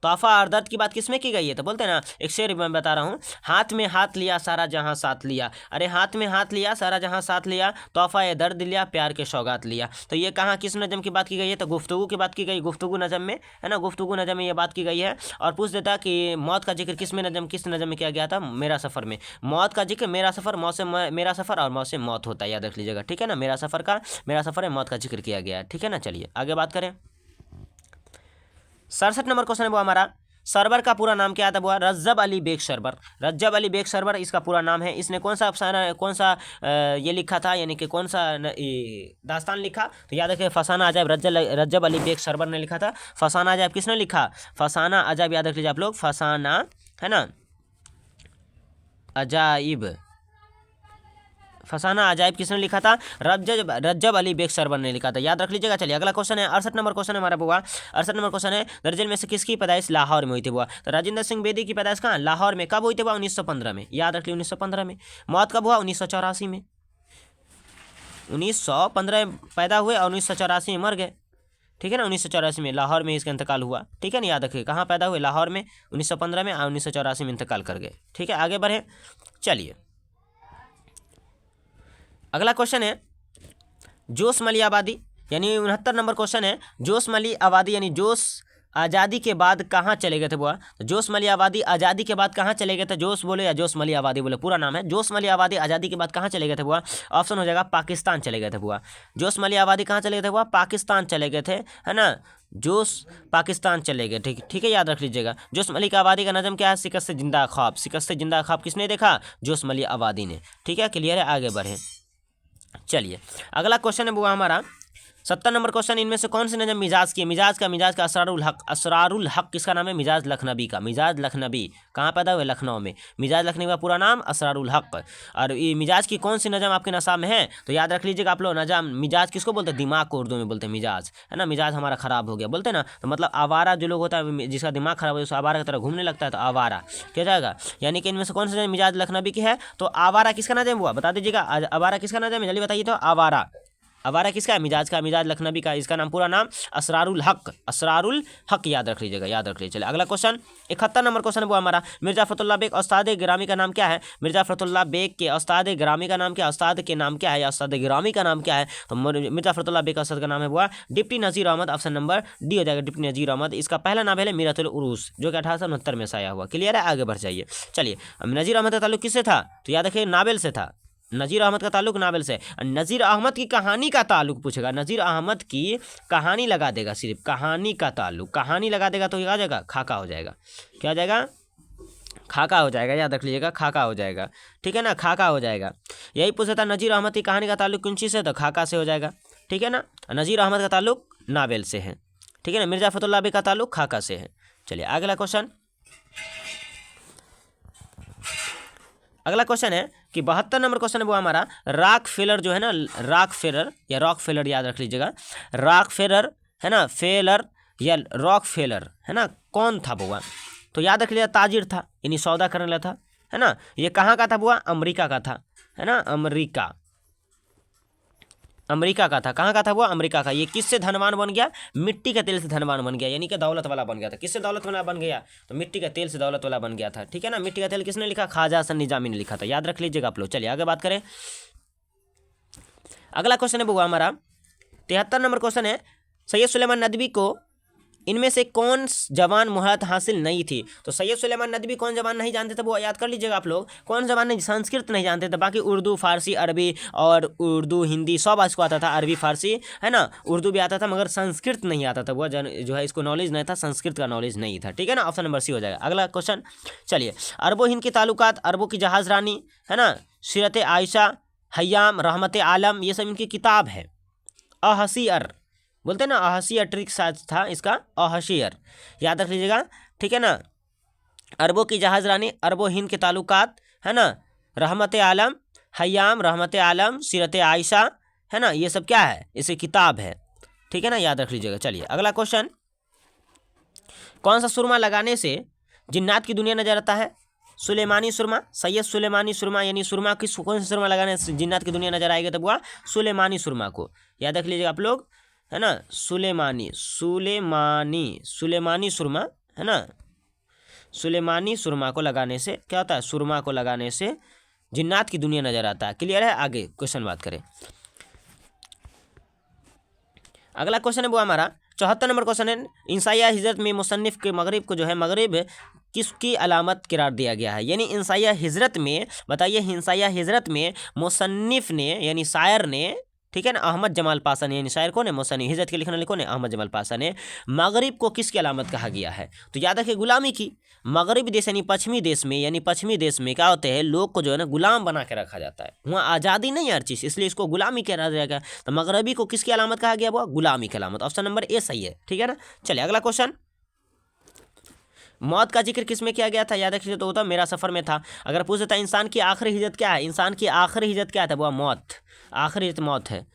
Speaker 2: तोहफा और दर्द की बात किसमें की गई है? तो बोलते हैं ना, एक शेर मैं बता रहा हूँ, हाथ में हाथ लिया सारा जहां साथ लिया। अरे हाथ में हाथ लिया सारा जहां साथ लिया, तोहफा ए दर्द लिया प्यार के सौगात लिया। तो ये कहाँ किस नज़म की बात की गई है? तो गुफ्तगू की बात की गई, गुफ्तगू नज़म में, है ना, गुफ्तगू नज़म में ये बात की गई है। और पूछ देता कि मौत का जिक्र किस नज़म में किया गया था? मेरा सफ़र में। मौत का जिक्र मेरा सफ़र, मौत से मेरा सफ़र और मौत से मौत होता है, याद रख लीजिएगा, ठीक है ना। मेरा सफ़र है, मौत का जिक्र किया गया है, ठीक है ना। चलिए आगे बात करें। 67 नंबर क्वेश्चन है वो हमारा, सरवर का पूरा नाम क्या था? वो रज्जब अली बेग सरवर। रज्जब अली बेग सरवर इसका पूरा नाम है। इसने कौन सा अफसाना, कौन सा ये लिखा था, यानी कि कौन सा दास्तान लिखा? तो याद रखिए, फसाना अजायब रज्जब अली बेग सरवर ने लिखा था। फसाना अजायब किसने लिखा? फसाना अजायब, याद रख लीजिए आप लोग, फसाना, है ना, अजाइब, फसाना अजायब किसने लिखा था? रज्जब अली बेग सरवर ने लिखा था, याद रख लीजिएगा। चलिए अगला क्वेश्चन है, 68 नंबर क्वेश्चन है हमारा बुआ। 68 नंबर क्वेश्चन है, दर्जन में से किसकी पैदाइश लाहौर में हुई थी बुआ? तो राजेंद्र सिंह बेदी की पैदाइश कहाँ? लाहौर में। कब हुई थी बुआ? 1915 में, याद रख ली, 1915 में। मौत कब हुआ? 1984 में। 1915 में पैदा हुए और 1984 में मर गए, ठीक है ना। 1984 में लाहौर में इसका इंतकाल हुआ, ठीक है ना। याद रखिए, कहाँ पैदा हुए? लाहौर में 1915 में, और 1984 में इंतकाल कर गए, ठीक है। आगे बढ़े, चलिए अगला क्वेश्चन है, जोशमली आबादी, यानी 69 नंबर क्वेश्चन है, जोशमली आबादी यानी जोश आज़ादी के बाद कहाँ चले गए थे बुआ? तो जोशमली आबादी आज़ादी के बाद कहाँ चले गए थे? जोश बोले या जोशमली आबादी बोले, पूरा नाम है। जोशमली आबादी आज़ादी के बाद कहाँ चले गए थे बुआ? ऑप्शन हो जाएगा पाकिस्तान चले गए थे बुआ। जोशमली आबादी कहाँ चले गए थे बुआ? पाकिस्तान चले गए थे, है ना। जोश पाकिस्तान चले गए, ठीक है, याद रख लीजिएगा। जोशमली की आबादी का नज़म क्या है? शिकस्त जिंदा ख्वाब। शिकस्त जिंदा ख्वाब किसने देखा? जोशमली आबादी ने, ठीक है, क्लियर है। आगे बढ़े, चलिए अगला क्वेश्चन है बुआ हमारा 70 नंबर क्वेश्चन, इनमें से कौन सी नज़म मिजाज की? मिजाज का असरारुल हक किसका नाम है? मिजाज लखनवी का। मिजाज लखनवी कहाँ पैदा हुए? लखनऊ में। मिजाज लखनवी का पूरा नाम असरारुल हक। और ये मिजाज की कौन सी नज़म आपके नसाब में है? तो याद रख लीजिएगा आप लोग, नज़म मिजाज किसको बोलते हैं? दिमाग को उर्दू में बोलते हैं मिजाज, है ना। मिजाज हमारा ख़राब हो गया बोलते हैं ना, तो मतलब आवारा जो लोग होता है, जिसका दिमाग खराब हो, आवारा की तरह घूमने लगता है, तो आवारा क्या जाएगा। यानी कि इनमें से कौन सी मिजाज लखनवी की है? तो आवारा किसका नज़म हुआ? बता दीजिएगा, आवारा किसका नज़म है? जल्दी बताइए। तो आवारा किसका है? मिजाज का, मिजाज लखनवी का। इसका नाम पूरा नाम असरारुल हक, याद रख लीजिएगा, याद रख लीजिए। चलिए अगला क्वेश्चन 71 नंबर क्वेश्चन वो हमारा, मिर्जा फतुल्ला बेग उस्ताद गिरामी का नाम क्या है? मिर्जा फतुल्ला बेग के उस्ताद गिरामी का नाम क्या है? उस्ताद के नाम क्या है या उस्ताद गिरामी का नाम क्या है? तो मिर्जा फतुल्ला बेग का उस्ताद का नाम है वो डिप्टी नज़ीर अहमद। ऑप्शन नंबर डी हो जाएगा, डिप्टी नज़ीर अहमद। इसका पहला नाम है मीरतुल उरूस, जो कि 1869 में शाया हुआ, क्लियर है। आगे बढ़ जाइए। चलिए नज़ीर अहमद का ताल्लुक किससे था? तो याद रखिए, नावेल से था। नज़ीर अहमद का ताल्लुक नावेल से। नज़ीर अहमद की कहानी का ताल्लुक पूछेगा, नज़ीर अहमद की कहानी लगा देगा, सिर्फ कहानी का ताल्लुक, कहानी लगा देगा तो क्या हो जाएगा? खाका हो जाएगा। क्या हो जाएगा? खाका हो जाएगा, याद रख लीजिएगा, खाका हो जाएगा, ठीक है ना, खाका हो जाएगा। यही पूछा था, नज़ीर अहमद की कहानी का ताल्लुक कौन चीज़ से? तो खाका से हो जाएगा, ठीक है ना। नज़ीर अहमद का ताल्लुक नावेल से है, ठीक है ना। मिर्जा फतुल्ला बेग का ताल्लुक खाका से है। चलिए अगला क्वेश्चन, अगला क्वेश्चन है कि 72 नंबर क्वेश्चन है वो हमारा, रॉक फेलर जो है ना, रॉक फेलर याद रख लीजिएगा, रॉक फेलर है ना, फेलर या रॉक फेलर है ना, कौन था बुआ? तो याद रख लिया, ताजिर था, यानी सौदा करने वाला था, है ना। ये कहाँ का था बुआ? अमेरिका का था, है ना, अमेरिका का था। कहाँ का था वो? अमेरिका का। ये किससे धनवान बन गया? मिट्टी के तेल से धनवान बन गया, यानी कि दौलत वाला बन गया था। किससे दौलत वाला बन गया? तो मिट्टी के तेल से दौलत वाला बन गया था, ठीक है ना। मिट्टी का तेल किसने लिखा? ख्वाजा हसन निजामी ने लिखा था, याद रख लीजिएगा आप लोग। चलिए आगे बात करें। अगला क्वेश्चन है बुआ हमारा 73 नंबर क्वेश्चन है, सैयद सुलेमान नदवी को इनमें से कौन जवान मुहलत हासिल नहीं थी? तो सैयद सुलेमान नदवी कौन जवान नहीं जानते थे वो याद कर लीजिएगा आप लोग। कौन जवान नहीं? संस्कृत नहीं जानते थे, बाकी उर्दू, फारसी, अरबी और उर्दू, हिंदी सब इसको आता था, अरबी, फारसी, है ना, उर्दू भी आता था, मगर संस्कृत नहीं आता था। वो जो है इसको नॉलेज नहीं था, संस्कृत का नॉलेज नहीं था, ठीक है ना। ऑप्शन नंबर सी हो जाएगा। अगला क्वेश्चन, चलिए अरबो हिंद के ताल्लुकात, अरबों की जहाज रानी, है ना, सीरत आयशा, हयाम, रहमत आलम, ये सब इनकी किताब है। अहसियर बोलते हैं ना, अहसियर ट्रिक साज था इसका, अहसियर याद रख लीजिएगा, ठीक है ना। अरबों की जहाज रानी, अरबो हिंद के ताल्लुकात, है ना, रहमत आलम, हयाम, रहमत आलम, सीरत आयशा, है ना, ये सब क्या है? इसे किताब है, ठीक है ना, याद रख लीजिएगा। चलिए अगला क्वेश्चन, कौन सा सुरमा लगाने से जिन्नात की दुनिया नजर आता है? सुलेमानी सुरमा, सैयद सुलेमानी सुरमा, यानी सुरमा किस, कौन सा सुरमा लगाने से जिन्नात की दुनिया नजर आएगी? तो बुआ सुलेमानी सुरमा को याद रख लीजिएगा आप लोग, है ना। सुलेमानी सुरमा, है ना, सुलेमानी सुरमा को लगाने से क्या होता है, सुरमा को लगाने से जिन्नात की दुनिया नजर आता है। क्लियर है। आगे क्वेश्चन बात करें। अगला क्वेश्चन है वो हमारा 74 नंबर क्वेश्चन है, इंसाइया हिजरत में मुसन्निफ के मगरिब को जो है मगरिब किसकी अलामत करार दिया गया है। यानी इंसाइया हिजरत में, बताइए इंसाइया हिजरत में मुसन्निफ ने यानी शायर ने, ठीक है ना, अहमद जमाल पाशा ने, यानी शायर कौन है, मुसन्निफ, हिजरत के लिखने वाले कौन है, अहमद जमाल पाशा ने, मगरिब को किसकी अलामत कहा गया है। तो याद रखिए गुलामी की। मगरिब देश यानी पश्चिमी देश में, यानी पश्चिमी देश में क्या होते हैं, लोग को जो है ना गुलाम बना के रखा जाता है, वहाँ आज़ादी नहीं है हर चीज़, इसलिए इसको गुलामी कहा जाएगा। तो मगरबी को किसकी अलामत कहा गया, वो गुलामी की अलामत। ऑप्शन नंबर ए सही है। ठीक है ना। चलिए अगला क्वेश्चन, मौत का जिक्र किस में किया गया था। याद रखिए तो होता मेरा सफ़र में था। अगर पूछता था इंसान की आखिरी हिजरत क्या है, इंसान की आखिरी हिजरत क्या था, वो मौत, आखिरी हिजरत मौत है।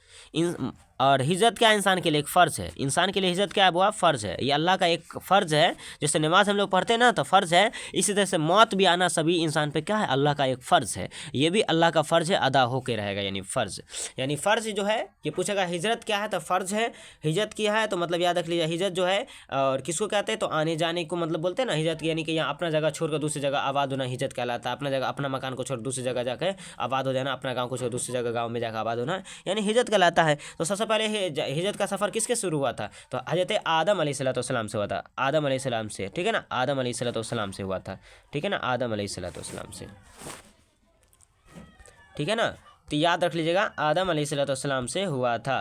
Speaker 2: और हिजरत क्या है, इंसान के लिए एक फ़र्ज़ है। इंसान के लिए हिजरत क्या है, वो फ़र्ज़ है, ये अल्लाह का एक फ़र्ज़ है। जैसे नमाज हम लोग पढ़ते हैं ना तो फ़र्ज़ है, इसी तरह से मौत भी आना सभी इंसान पे क्या है, अल्लाह का एक फ़र्ज़ है। ये भी अल्लाह का फ़र्ज़ है, अदा होके रहेगा। यानी फ़र्ज़, यानी फ़र्ज़ जो है, ये पूछेगा हिजरत क्या है तो फ़र्ज़ है, हिजरत किया है तो मतलब याद रख लीजिए हिजरत जो है और किसको कहते हैं, तो आने जाने को मतलब बोलते हैं ना हिजरत, यानी कि यहाँ अपना जगह छोड़कर दूसरी जगह आबाद होना हिजरत कहलाता है। अपना जगह, अपना मकान को छोड़ दूसरी जगह जाकर आबाद हो जाना, अपना गाँव को छोड़ दूसरी जगह गाँव में जाकर आबाद होना, यानी हिजरत कहलाता है। तो सबसे पहले हिजरत का सफ़र किसके शुरू हुआ था, तो हज़रत आदम अलैहिस्सलाम से हुआ था, आदम अलैहिस्सलाम से। ठीक है ना, आदम अलैहिस्सलाम से हुआ था। ठीक है ना, आदम अलैहिस्सलाम से। ठीक है ना, तो याद रख लीजिएगा आदम अलैहिस्सलाम से हुआ था।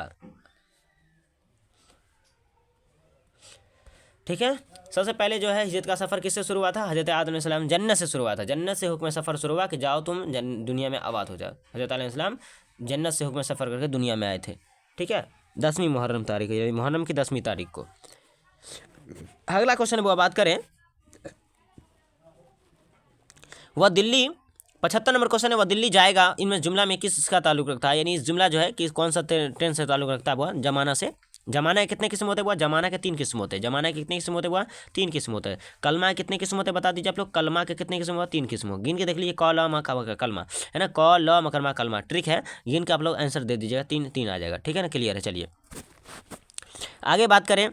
Speaker 2: ठीक है। सबसे पहले जो है हिजरत का सफ़र किससे शुरू हुआ था, हज़रत आदम अलैहिस्सलाम, जन्नत से शुरू हुआ था। जन्नत से हुक्म सफ़र शुरू हुआ कि जाओ तुम दुनिया में आबाद हो जाओ। हज़रत आदम अलैहिस्सलाम जन्नत से हुक्म सफ़र करके दुनिया में आए थे। ठीक है, 10वीं मुहर्रम तारीख, यानी मुहर्रम की 10वीं तारीख को। अगला क्वेश्चन वो बात करें, वह दिल्ली 75 नंबर क्वेश्चन है, वह दिल्ली जाएगा इनमें जुमला में किसका ताल्लुक रखता है। यानी इस जुमला जो है कि कौन सा ट्रेन से ताल्लुक रखता है, वह जमाना से। जमाना के कितने किस्म होते हैं, वह जमाना के 3 किस्म होते हैं। जमाना के कितने किस्म होते हैं, वह 3 किस्म होते हैं। कलमा के कितने किस्म होते हैं, बता दीजिए आप लोग। कलमा के कितने किस्म होते हैं, 3 किस्म हो। गिन के देख लीजिए, क ल म कलमा है ना, क ल म कलमा, कलमा ट्रिक है, गिन के आप लोग आंसर दे दीजिएगा, 3 आ जाएगा। ठीक है ना, क्लियर है। चलिए आगे बात करें,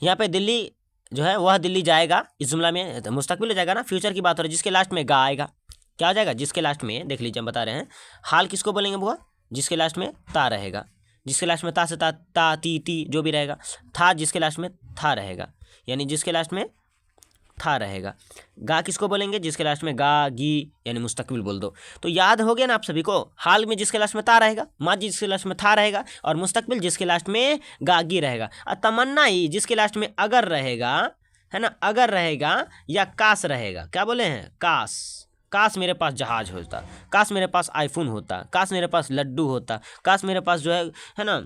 Speaker 2: यहाँ पे दिल्ली जो है वह दिल्ली जाएगा, इस जुमला में मुस्तकबिल हो जाएगा ना, फ्यूचर की बात हो रही है, जिसके लास्ट में गा आएगा। क्या हो जाएगा, जिसके लास्ट में, देख लीजिए हम बता रहे हैं, हाल किसको बोलेंगे बुआ, जिसके लास्ट में ता रहेगा, जिसके लास्ट में ता से ता ती जो भी रहेगा। था जिसके लास्ट में था रहेगा, यानी जिसके लास्ट में था रहेगा। गा किसको बोलेंगे, जिसके लास्ट में गा गी, यानी मुस्तकबिल बोल दो। तो याद हो गया ना आप सभी को, हाल में जिसके लास्ट में ता रहेगा, माजी जिसके लास्ट में था रहेगा, और मुस्तकबिल जिसके लास्ट में गा गी रहेगा। और तमन्ना ही जिसके लास्ट में अगर रहेगा, है ना, अगर रहेगा या काश रहेगा। क्या बोले हैं, काश, काश मेरे पास जहाज होता, काश मेरे पास आईफोन होता, काश मेरे पास लड्डू होता, काश मेरे पास जो है ना,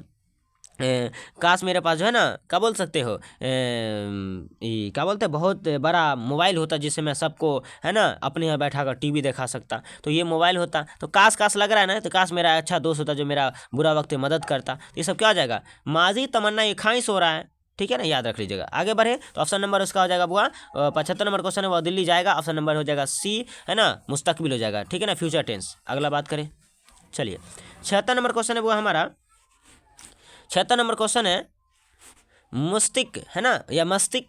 Speaker 2: काश मेरे पास जो है ना, क्या बोल सकते हो, क्या बोलते हैं, बहुत बड़ा मोबाइल होता जिससे मैं सबको है ना अपने यहाँ बैठा कर टीवी दिखा सकता। तो ये मोबाइल होता। तो काश काश लग रहा है ना, तो काश मेरा अच्छा दोस्त होता जो मेरा बुरा वक्त में मदद करता। तो ये सब क्या हो जाएगा, माजी तमन्ना, ये खाइश हो रहा है। ठीक है ना, याद रख लीजिएगा। आगे बढ़े तो ऑप्शन नंबर उसका हो जाएगा बुआ 75 नंबर क्वेश्चन है, वो दिल्ली जाएगा। ऑप्शन नंबर हो जाएगा सी, है ना, मुस्तकबिल हो जाएगा। ठीक है ना, फ्यूचर टेंस। अगला बात करें, चलिए 76 नंबर क्वेश्चन है वो हमारा, 76 नंबर क्वेश्चन है, मुस्तिक है ना या मस्तिक,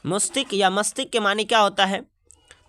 Speaker 2: मुस्तिक या मस्तिक के मानी क्या होता है।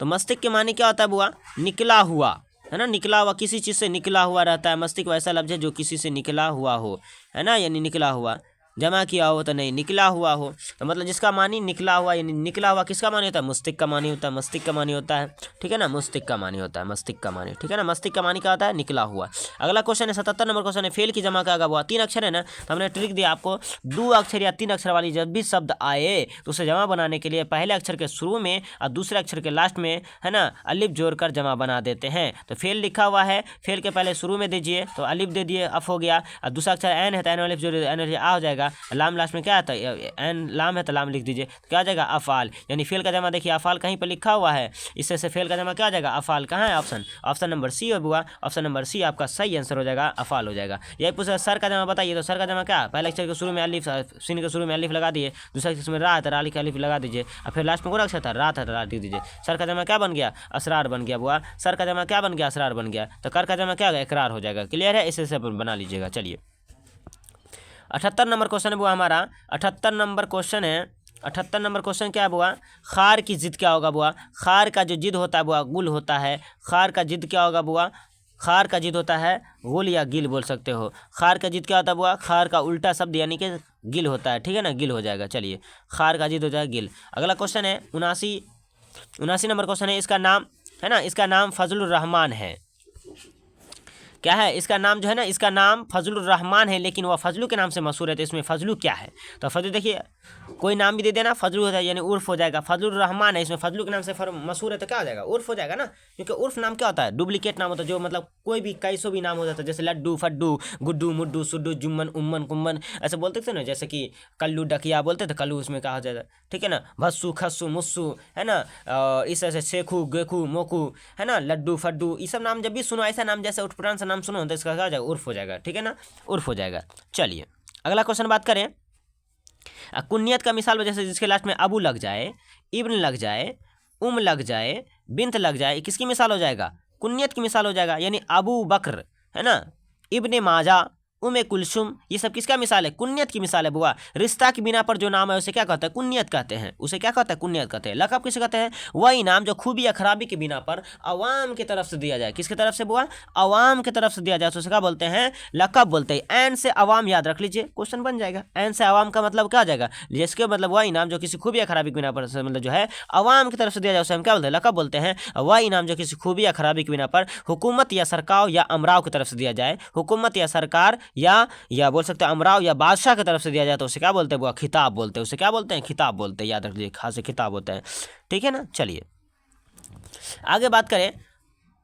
Speaker 2: तो मस्तिक के मानी क्या होता है बुआ, निकला हुआ, है ना, निकला हुआ, किसी चीज़ से निकला हुआ रहता है। मस्तिक वैसा लफ्ज़ है जो किसी से निकला हुआ हो, है ना, यानी निकला हुआ, जमा किया हो तो नहीं, निकला हुआ हो। तो मतलब जिसका मानी निकला हुआ, यानी निकला हुआ किसका मानी होता है, मुस्तिक का मानी होता है, मस्तिक का मानी होता है। ठीक है ना, मुस्तिक का मानी होता है, मस्तिक का मानी। ठीक है ना, मस्तिक का मानी क्या होता है, निकला हुआ। अगला क्वेश्चन है 77 नंबर क्वेश्चन है, फेल की जमा का हुआ 3 अक्षर है ना, तो हमने ट्रिक दिया आपको, 2 अक्षर या 3 अक्षर वाली जब भी शब्द आए तो उसे जमा बनाने के लिए पहले अक्षर के शुरू में और दूसरे अक्षर के लास्ट में, है ना, अलिफ जोड़कर जमा बना देते हैं। तो फेल लिखा हुआ है, फेल के पहले शुरू में दीजिए तो अलिफ दे दिए, अफ हो गया, और दूसरा अक्षर एन है तो एन अलिफ जोड़, एन आ हो जाएगा। लाम लास्ट में क्या आता है, एन लाम है तो लाम लिख दीजिए, तो क्या आ जाएगा, अफ़ाल। यानी फेल का जमा देखिए, अफ़ाल कहीं पर लिखा हुआ है, इससे से फेल का जमा क्या आ जाएगा, अफ़ाल। कहाँ है ऑप्शन नंबर सी हो बुआ, ऑप्शन नंबर सी आपका सही आंसर हो जाएगा, अफ़ाल हो जाएगा। यही पूछा सर का जमा बताइए, तो सर का जमा क्या, पहले अक्षर के शुरू में अलिफ, सीन के शुरू में अलिफ लगा दिए, दूसरे अक्षर में रा है तो रा लिख अलिफ लगा दीजिए, और फिर लास्ट में कौन अक्षर था, रा था, रा लिख दीजिए। सर का जमा क्या बन गया, असरार बन गया बुआ, सर का जमा क्या बन गया, असरार बन गया। तो कर का जमा क्या होगा, इकरार हो जाएगा। क्लियर है, इसे बना लीजिएगा। चलिए 78 नंबर क्वेश्चन है वो हमारा, 78 नंबर क्वेश्चन है, 78 नंबर क्वेश्चन क्या है बुआ? खार की जिद क्या होगा बुआ? खार का जो जिद होता है बुआ गुल होता है। खार का जिद क्या होगा बुआ? खार का जिद होता है गुल या गिल बोल सकते हो। खार का जिद क्या होता है बुआ? खार का उल्टा शब्द यानी कि गिल होता है, ठीक है ना, गिल हो जाएगा। चलिए, खार का जिद हो जाएगा गिल। अगला क्वेश्चन है 79 नंबर क्वेश्चन है, इसका नाम है ना, इसका नाम फजलुर रहमान है। क्या है इसका नाम जो है ना, इसका नाम फजलुर रहमान है, लेकिन वह फजलू के नाम से मशहूर है। तो इसमें फजलू क्या है? तो फजलू देखिए, कोई नाम भी दे देना फजलू होता है यानी उर्फ हो जाएगा। फजलुर रहमान है, इसमें फजलू के नाम से मशहूर है तो क्या हो जाएगा? उर्फ हो जाएगा ना, क्योंकि उर्फ नाम क्या होता है? डुप्लीकेट नाम होता है, जो मतलब कोई भी कैसो भी नाम हो जाता है, जैसे लड्डू, फड्डू, गुड्डू, मुड्डू, सुड्डू, जुम्मन, उम्मन, कुम्मन, ऐसे बोलते थे ना, जैसे कि कल्लू डकिया बोलते थे, कल्लू उसमें कहा जाता है, ठीक है ना। भस्सू, खस्सू, मुस्सू, है ना, इस तरह से शेखू, गेखू, मोकू, है ना, लड्डू, फड्डू, ये सब नाम जब भी सुनो, ऐसा नाम जैसे उठपुरान सा नाम सुनो तो इसका क्या हो जाएगा? उर्फ हो जाएगा, ठीक है ना, उर्फ हो जाएगा। चलिए, अगला क्वेश्चन बात करें। कुन्नियत का मिसाल जैसे जिसके लास्ट में अबू लग जाए, इब्न लग जाए, लग जाए, बिन्त लग जाए, किसकी मिसाल हो जाएगा? कुन्नियत की मिसाल हो जाएगा। यानी अबू बकर, है ना, इब्ने माजा, उमे कुलसुम, ये सब किसका मिसाल है? कुन्नियत की मिसाल है बुआ। रिश्ता की बिना पर जो नाम है उसे क्या कहते हैं? कुन्नियत कहते हैं। उसे क्या कहते हैं? कुन्नियत कहते हैं। लक़ब किसे कहते हैं? वही नाम जो खूबी या खराबी की बिना पर अवाम की तरफ से दिया जाए। किसकी तरफ से बुआ? अवाम की तरफ से दिया जाए तो उसे क्या बोलते हैं? लक़ब बोलते हैं। एन से अवाम याद रख लीजिए, क्वेश्चन बन जाएगा। एन से अवाम का मतलब क्या आ जाएगा? जिसके मतलब वही नाम जो किसी खूबी या खराबी की बिना पर मतलब जो है अवाम की तरफ से दिया जाए उसे हम क्या बोलते हैं? लक़ब बोलते हैं। वही नाम जो किसी खूबी या खराबी की बिना पर हुकूमत या सरकार या अमराव की तरफ से दिया जाए, हुकूमत या सरकार या बोल सकते हैं अमराव या बादशाह की तरफ से दिया जाए तो उसे क्या बोलते हैं बुआ? खिताब बोलते हैं। उसे क्या बोलते हैं? खिताब बोलते हैं। याद रख लीजिए, खास खिताब होता है, ठीक है ना। चलिए आगे बात करें।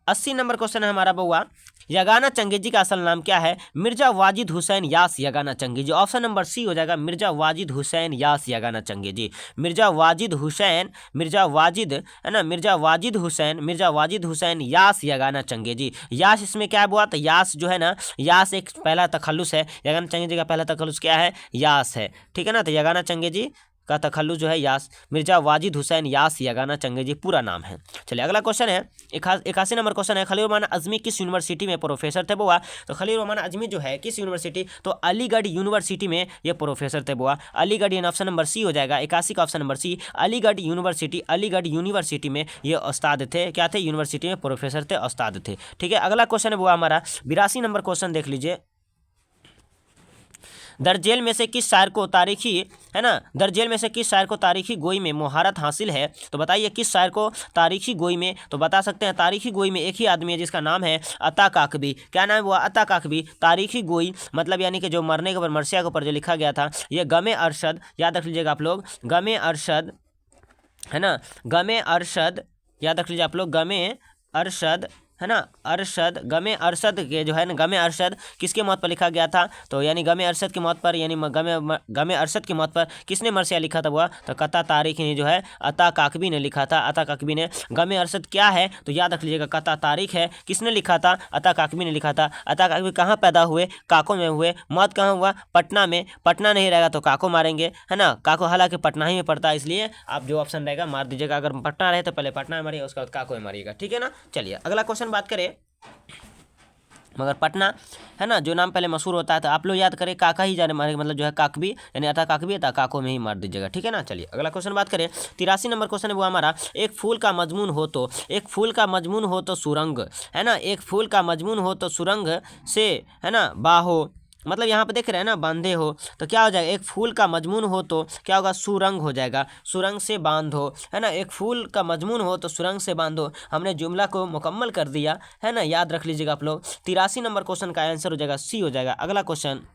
Speaker 2: 80 नंबर क्वेश्चन है हमारा बुआ, यगाना चंगेजी का असल नाम क्या है? Mirza Wajid Hussain Yas Yagana Changezi. Option number C हो जाएगा, मिर्जा वाजिद हुसैन यास यगाना चंगेजी। मिर्जा वाजिद हुसैन, मिर्जा वाजिद, है ना, मिर्जा वाजिद हुसैन यास यगाना चंगेजी। यास इसमें क्या है बुआ? तो यास जो है ना, यास एक पहला तखल्लुस है। यगाना चंगेजी का पहला तखल्लुस क्या है? यास है, ठीक है ना। तो यगाना चंगेजी का तखल्लुस जो है यास, मिर्जा वाजिद हुसैन यास यगाना चंगेजी पूरा नाम है। चलिए अगला क्वेश्चन है 81 नंबर क्वेश्चन है, खलील रहमान अज़मी किस यूनिवर्सिटी में प्रोफेसर थे बुआ? तो खलील रहमान अज़मी जो है किस यूनिवर्सिटी? तो अलीगढ़ यूनिवर्सिटी में ये प्रोफेसर थे बुआ। अलीगढ़ यानी ऑप्शन नंबर सी हो जाएगा। 81 का option number C, Aligarh university में ये उस्ताद थे। क्या थे? यूनिवर्सिटी में प्रोफेसर थे, उस्ताद थे, ठीक है। अगला क्वेश्चन है बुआ हमारा 82 नंबर क्वेश्चन देख लीजिए। दरजेल में से किस शायर को तारीखी, है ना, दरजेल में से किस शायर को तारीखी गोई में मुहारत हासिल है? तो बताइए किस शायर को तारीखी गोई में? तो बता सकते हैं तारीखी गोई में एक ही आदमी है जिसका नाम है अता काकबी। क्या नाम हुआ? अता काकबी। तारीखी गोई मतलब यानी कि जो मरने के ऊपर, मरसिया के ऊपर जो लिखा गया था, ये गमे अरशद, याद रख लीजिएगा आप लोग, गमे अरशद, है ना, गमे अरशद, याद रख लीजिए आप लोग, गमे अरशद, है ना, अरशद, गमे अरशद के जो है ना, गमे अरशद किसके मौत पर लिखा गया था? तो यानी गमे अरशद की मौत पर, यानी गमे अरशद की मौत पर किसने मरसिया लिखा था वो? तो कता तारीख ने जो है अता काकबी ने लिखा था। अता काकबी ने। गमे अरशद क्या है? तो याद रख लीजिएगा कता तारीख है। किसने लिखा था? अता काकबी ने लिखा था। अता काकबी कहाँ पैदा हुए? काको में हुए। मौत कहाँ हुआ? पटना में। पटना नहीं रहेगा तो काको मारेंगे, है ना। काको हालांकि पटना ही में पड़ता है, इसलिए आप जो ऑप्शन रहेगा मार दीजिएगा। अगर पटना रहे तो पहले पटना में मारिएगा, उसके बाद काको में मारिएगा, ठीक है ना। चलिए अगला क्वेश्चन बात करें। मगर पटना, है ना, जो नाम पहले मशहूर होता है तो आप लोग याद करें काका ही जाने मारे, मतलब जो है काकबी, यानी अता काकबी था, काको में ही मार दीजिएगा, ठीक है ना। चलिए अगला क्वेश्चन बात करें। 83 नंबर क्वेश्चन है वो हमारा, एक फूल का मजमून हो तो, एक फूल का मजमून हो तो सुरंग, है ना, एक फूल का मजमून हो तो सुरंग से, है ना, बाहो, मतलब यहाँ पे देख रहे हैं ना, बांधे हो, तो क्या हो जाएगा? एक फूल का मजमून हो तो क्या होगा? सुरंग हो जाएगा। सुरंग से बांधो, है ना, एक फूल का मजमून हो तो सुरंग से बांधो। हमने जुमला को मुकम्मल कर दिया, है ना, याद रख लीजिएगा आप लोग। 83 नंबर क्वेश्चन का आंसर हो जाएगा सी हो जाएगा। अगला क्वेश्चन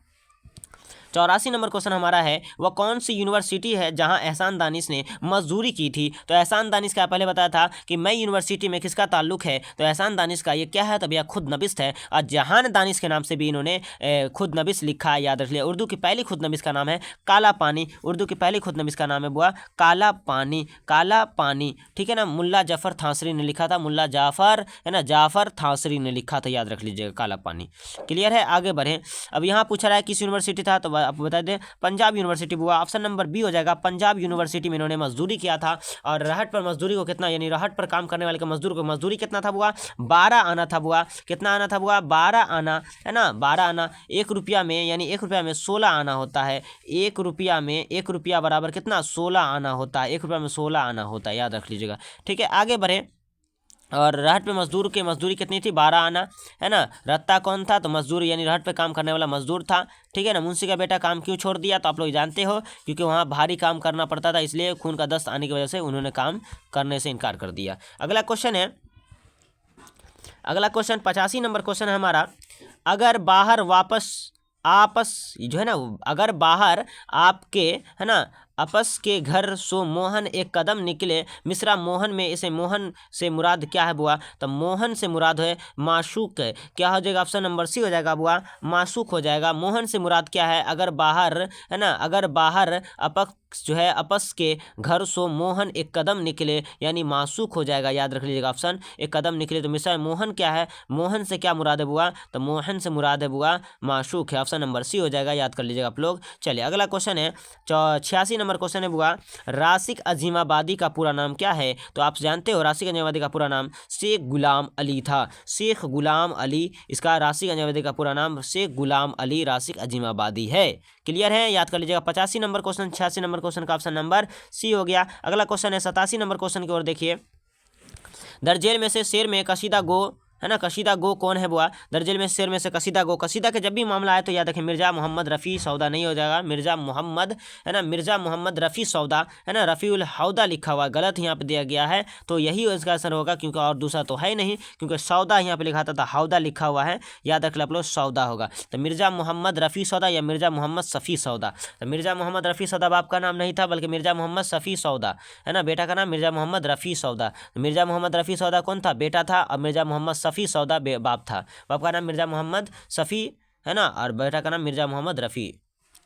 Speaker 2: 84 नंबर क्वेश्चन हमारा है, वह कौन सी यूनिवर्सिटी है जहां एहसान दानिश ने मजदूरी की थी? तो एहसान दानिश का पहले बताया था कि मई यूनिवर्सिटी में किसका ताल्लुक है? तो एहसान दानिश का ये क्या है? तो भैया खुद नबिस्त है, और जहान दानिश के नाम से भी इन्होंने खुद नबिस्त लिखा है, याद रख लिया। उर्दू की पहली खुद नबिस्त का नाम है काला पानी। उर्दू की पहली खुद नबिस्त का नाम है बुआ काला पानी, काला पानी, ठीक है ना। मुल्ला जाफ़र थांसरी ने लिखा था, मुल्ला जाफ़र, है ना, जाफ़र थांसरी ने लिखा था, याद रख लीजिएगा, काला पानी। क्लियर है? आगे बढ़ें। अब यहाँ पूछा रहा है किस यूनिवर्सिटी था, तो आपको बता दें पंजाब यूनिवर्सिटी हुआ। ऑप्शन नंबर बी हो जाएगा, पंजाब यूनिवर्सिटी में इन्होंने मजदूरी किया था। और रहट पर मजदूरी को कितना, यानी रहट पर काम करने वाले के मजदूर को मजदूरी कितना था बुआ, 12 आना था बुआ। कितना आना था बुआ, 12 आना, है ना, 12 आना। 1 रुपया में, यानी 1 रुपया में 16 आना होता है। 1 रुपया में 1 रुपया बराबर कितना, 16 आना होता है। 1 रुपया में 16 आना होता है, याद रख लीजिएगा। ठीक है, आगे बढ़े। और रहट पे मजदूर के मजदूरी कितनी थी, 12 आना, है ना। रत्ता कौन था, तो मजदूर यानी रहट पे काम करने वाला मजदूर था। ठीक है ना। मुंशी का बेटा काम क्यों छोड़ दिया, तो आप लोग जानते हो, क्योंकि वहाँ भारी काम करना पड़ता था, इसलिए खून का दस्त आने की वजह से उन्होंने काम करने से इनकार कर दिया। अगला क्वेश्चन है, अगला क्वेश्चन 85 नंबर क्वेश्चन है हमारा। अगर बाहर वापस आपस जो है ना, अगर बाहर आपके, है ना, आपस के घर सो मोहन एक कदम निकले, मिश्रा मोहन में इसे मोहन से मुराद क्या है बुआ, तो मोहन से मुराद है माशूक है। क्या हो जाएगा, ऑप्शन नंबर सी हो जाएगा बुआ, माशूक हो जाएगा। मोहन से मुराद क्या है, अगर बाहर, है ना, अगर बाहर अपक्ष जो है आपस के घर सो मोहन एक कदम निकले, यानी माशूक हो जाएगा, याद रख लीजिएगा ऑप्शन। एक कदम निकले तो मिश्रा मोहन क्या है, मोहन से क्या मुराद है बुआ, तो मोहन से मुराद है बुआ माशूक है। ऑप्शन नंबर सी हो जाएगा, याद कर लीजिएगा आप लोग। चलिए अगला क्वेश्चन है 86 नंबर क्वेश्चन है बुआ। राशिक अजीमाबादी का पूरा नाम क्या है, तो आप जानते हो राशिक अजीमाबादी का पूरा नाम शेख गुलाम अली था। शेख गुलाम अली, इसका राशिक अजीमाबादी का पूरा नाम शेख गुलाम अली राशिक अजीमाबादी है। क्लियर है, याद कर लीजिएगा। 85 नंबर क्वेश्चन, 86 नंबर क्वेश्चन का ऑप्शन नंबर सी हो गया। अगला क्वेश्चन है 87 नंबर क्वेश्चन की ओर देखिए। दर्जेल में से शेर में कसीदा गो, है ना, कसीदा गो कौन है बुआ, दर्जेल में शेर में से कसीदा गो। कसीदा के जब भी मामला आए तो याद रखें मिर्जा मोहम्मद रफ़ी सौदा नहीं हो जाएगा, मिर्जा मोहम्मद, है ना, मिर्जा मोहम्मद रफ़ी सौदा, है ना, रफ़ीउल हौदा लिखा हुआ गलत यहाँ पे दिया गया है, तो यही इसका असर होगा, क्योंकि और दूसरा तो है ही नहीं, क्योंकि सौदा यहाँ पे लिखा था, हौदा लिखा हुआ है, याद रख लो आप लोग, सौदा होगा। तो मिर्जा मोहम्मद रफ़ी सौदा या मिर्जा मोहम्मद सफ़ी सौदा। तो मिर्जा मोहम्मद रफ़ी सौदा बाप का नाम नहीं था, बल्कि मिर्जा मोहम्मद सफ़ी सौदा, है ना, बेटा का नाम मिर्जा मोहम्मद रफ़ी सौदा। मिर्जा मोहम्मद रफ़ी सौदा कौन था, बेटा था, और मिर्जा मोहम्मद सफ़ी सौदा बाप था। बाप का नाम मिर्जा मोहम्मद सफ़ी, है ना, और बेटा का नाम मिर्जा मोहम्मद रफ़ी।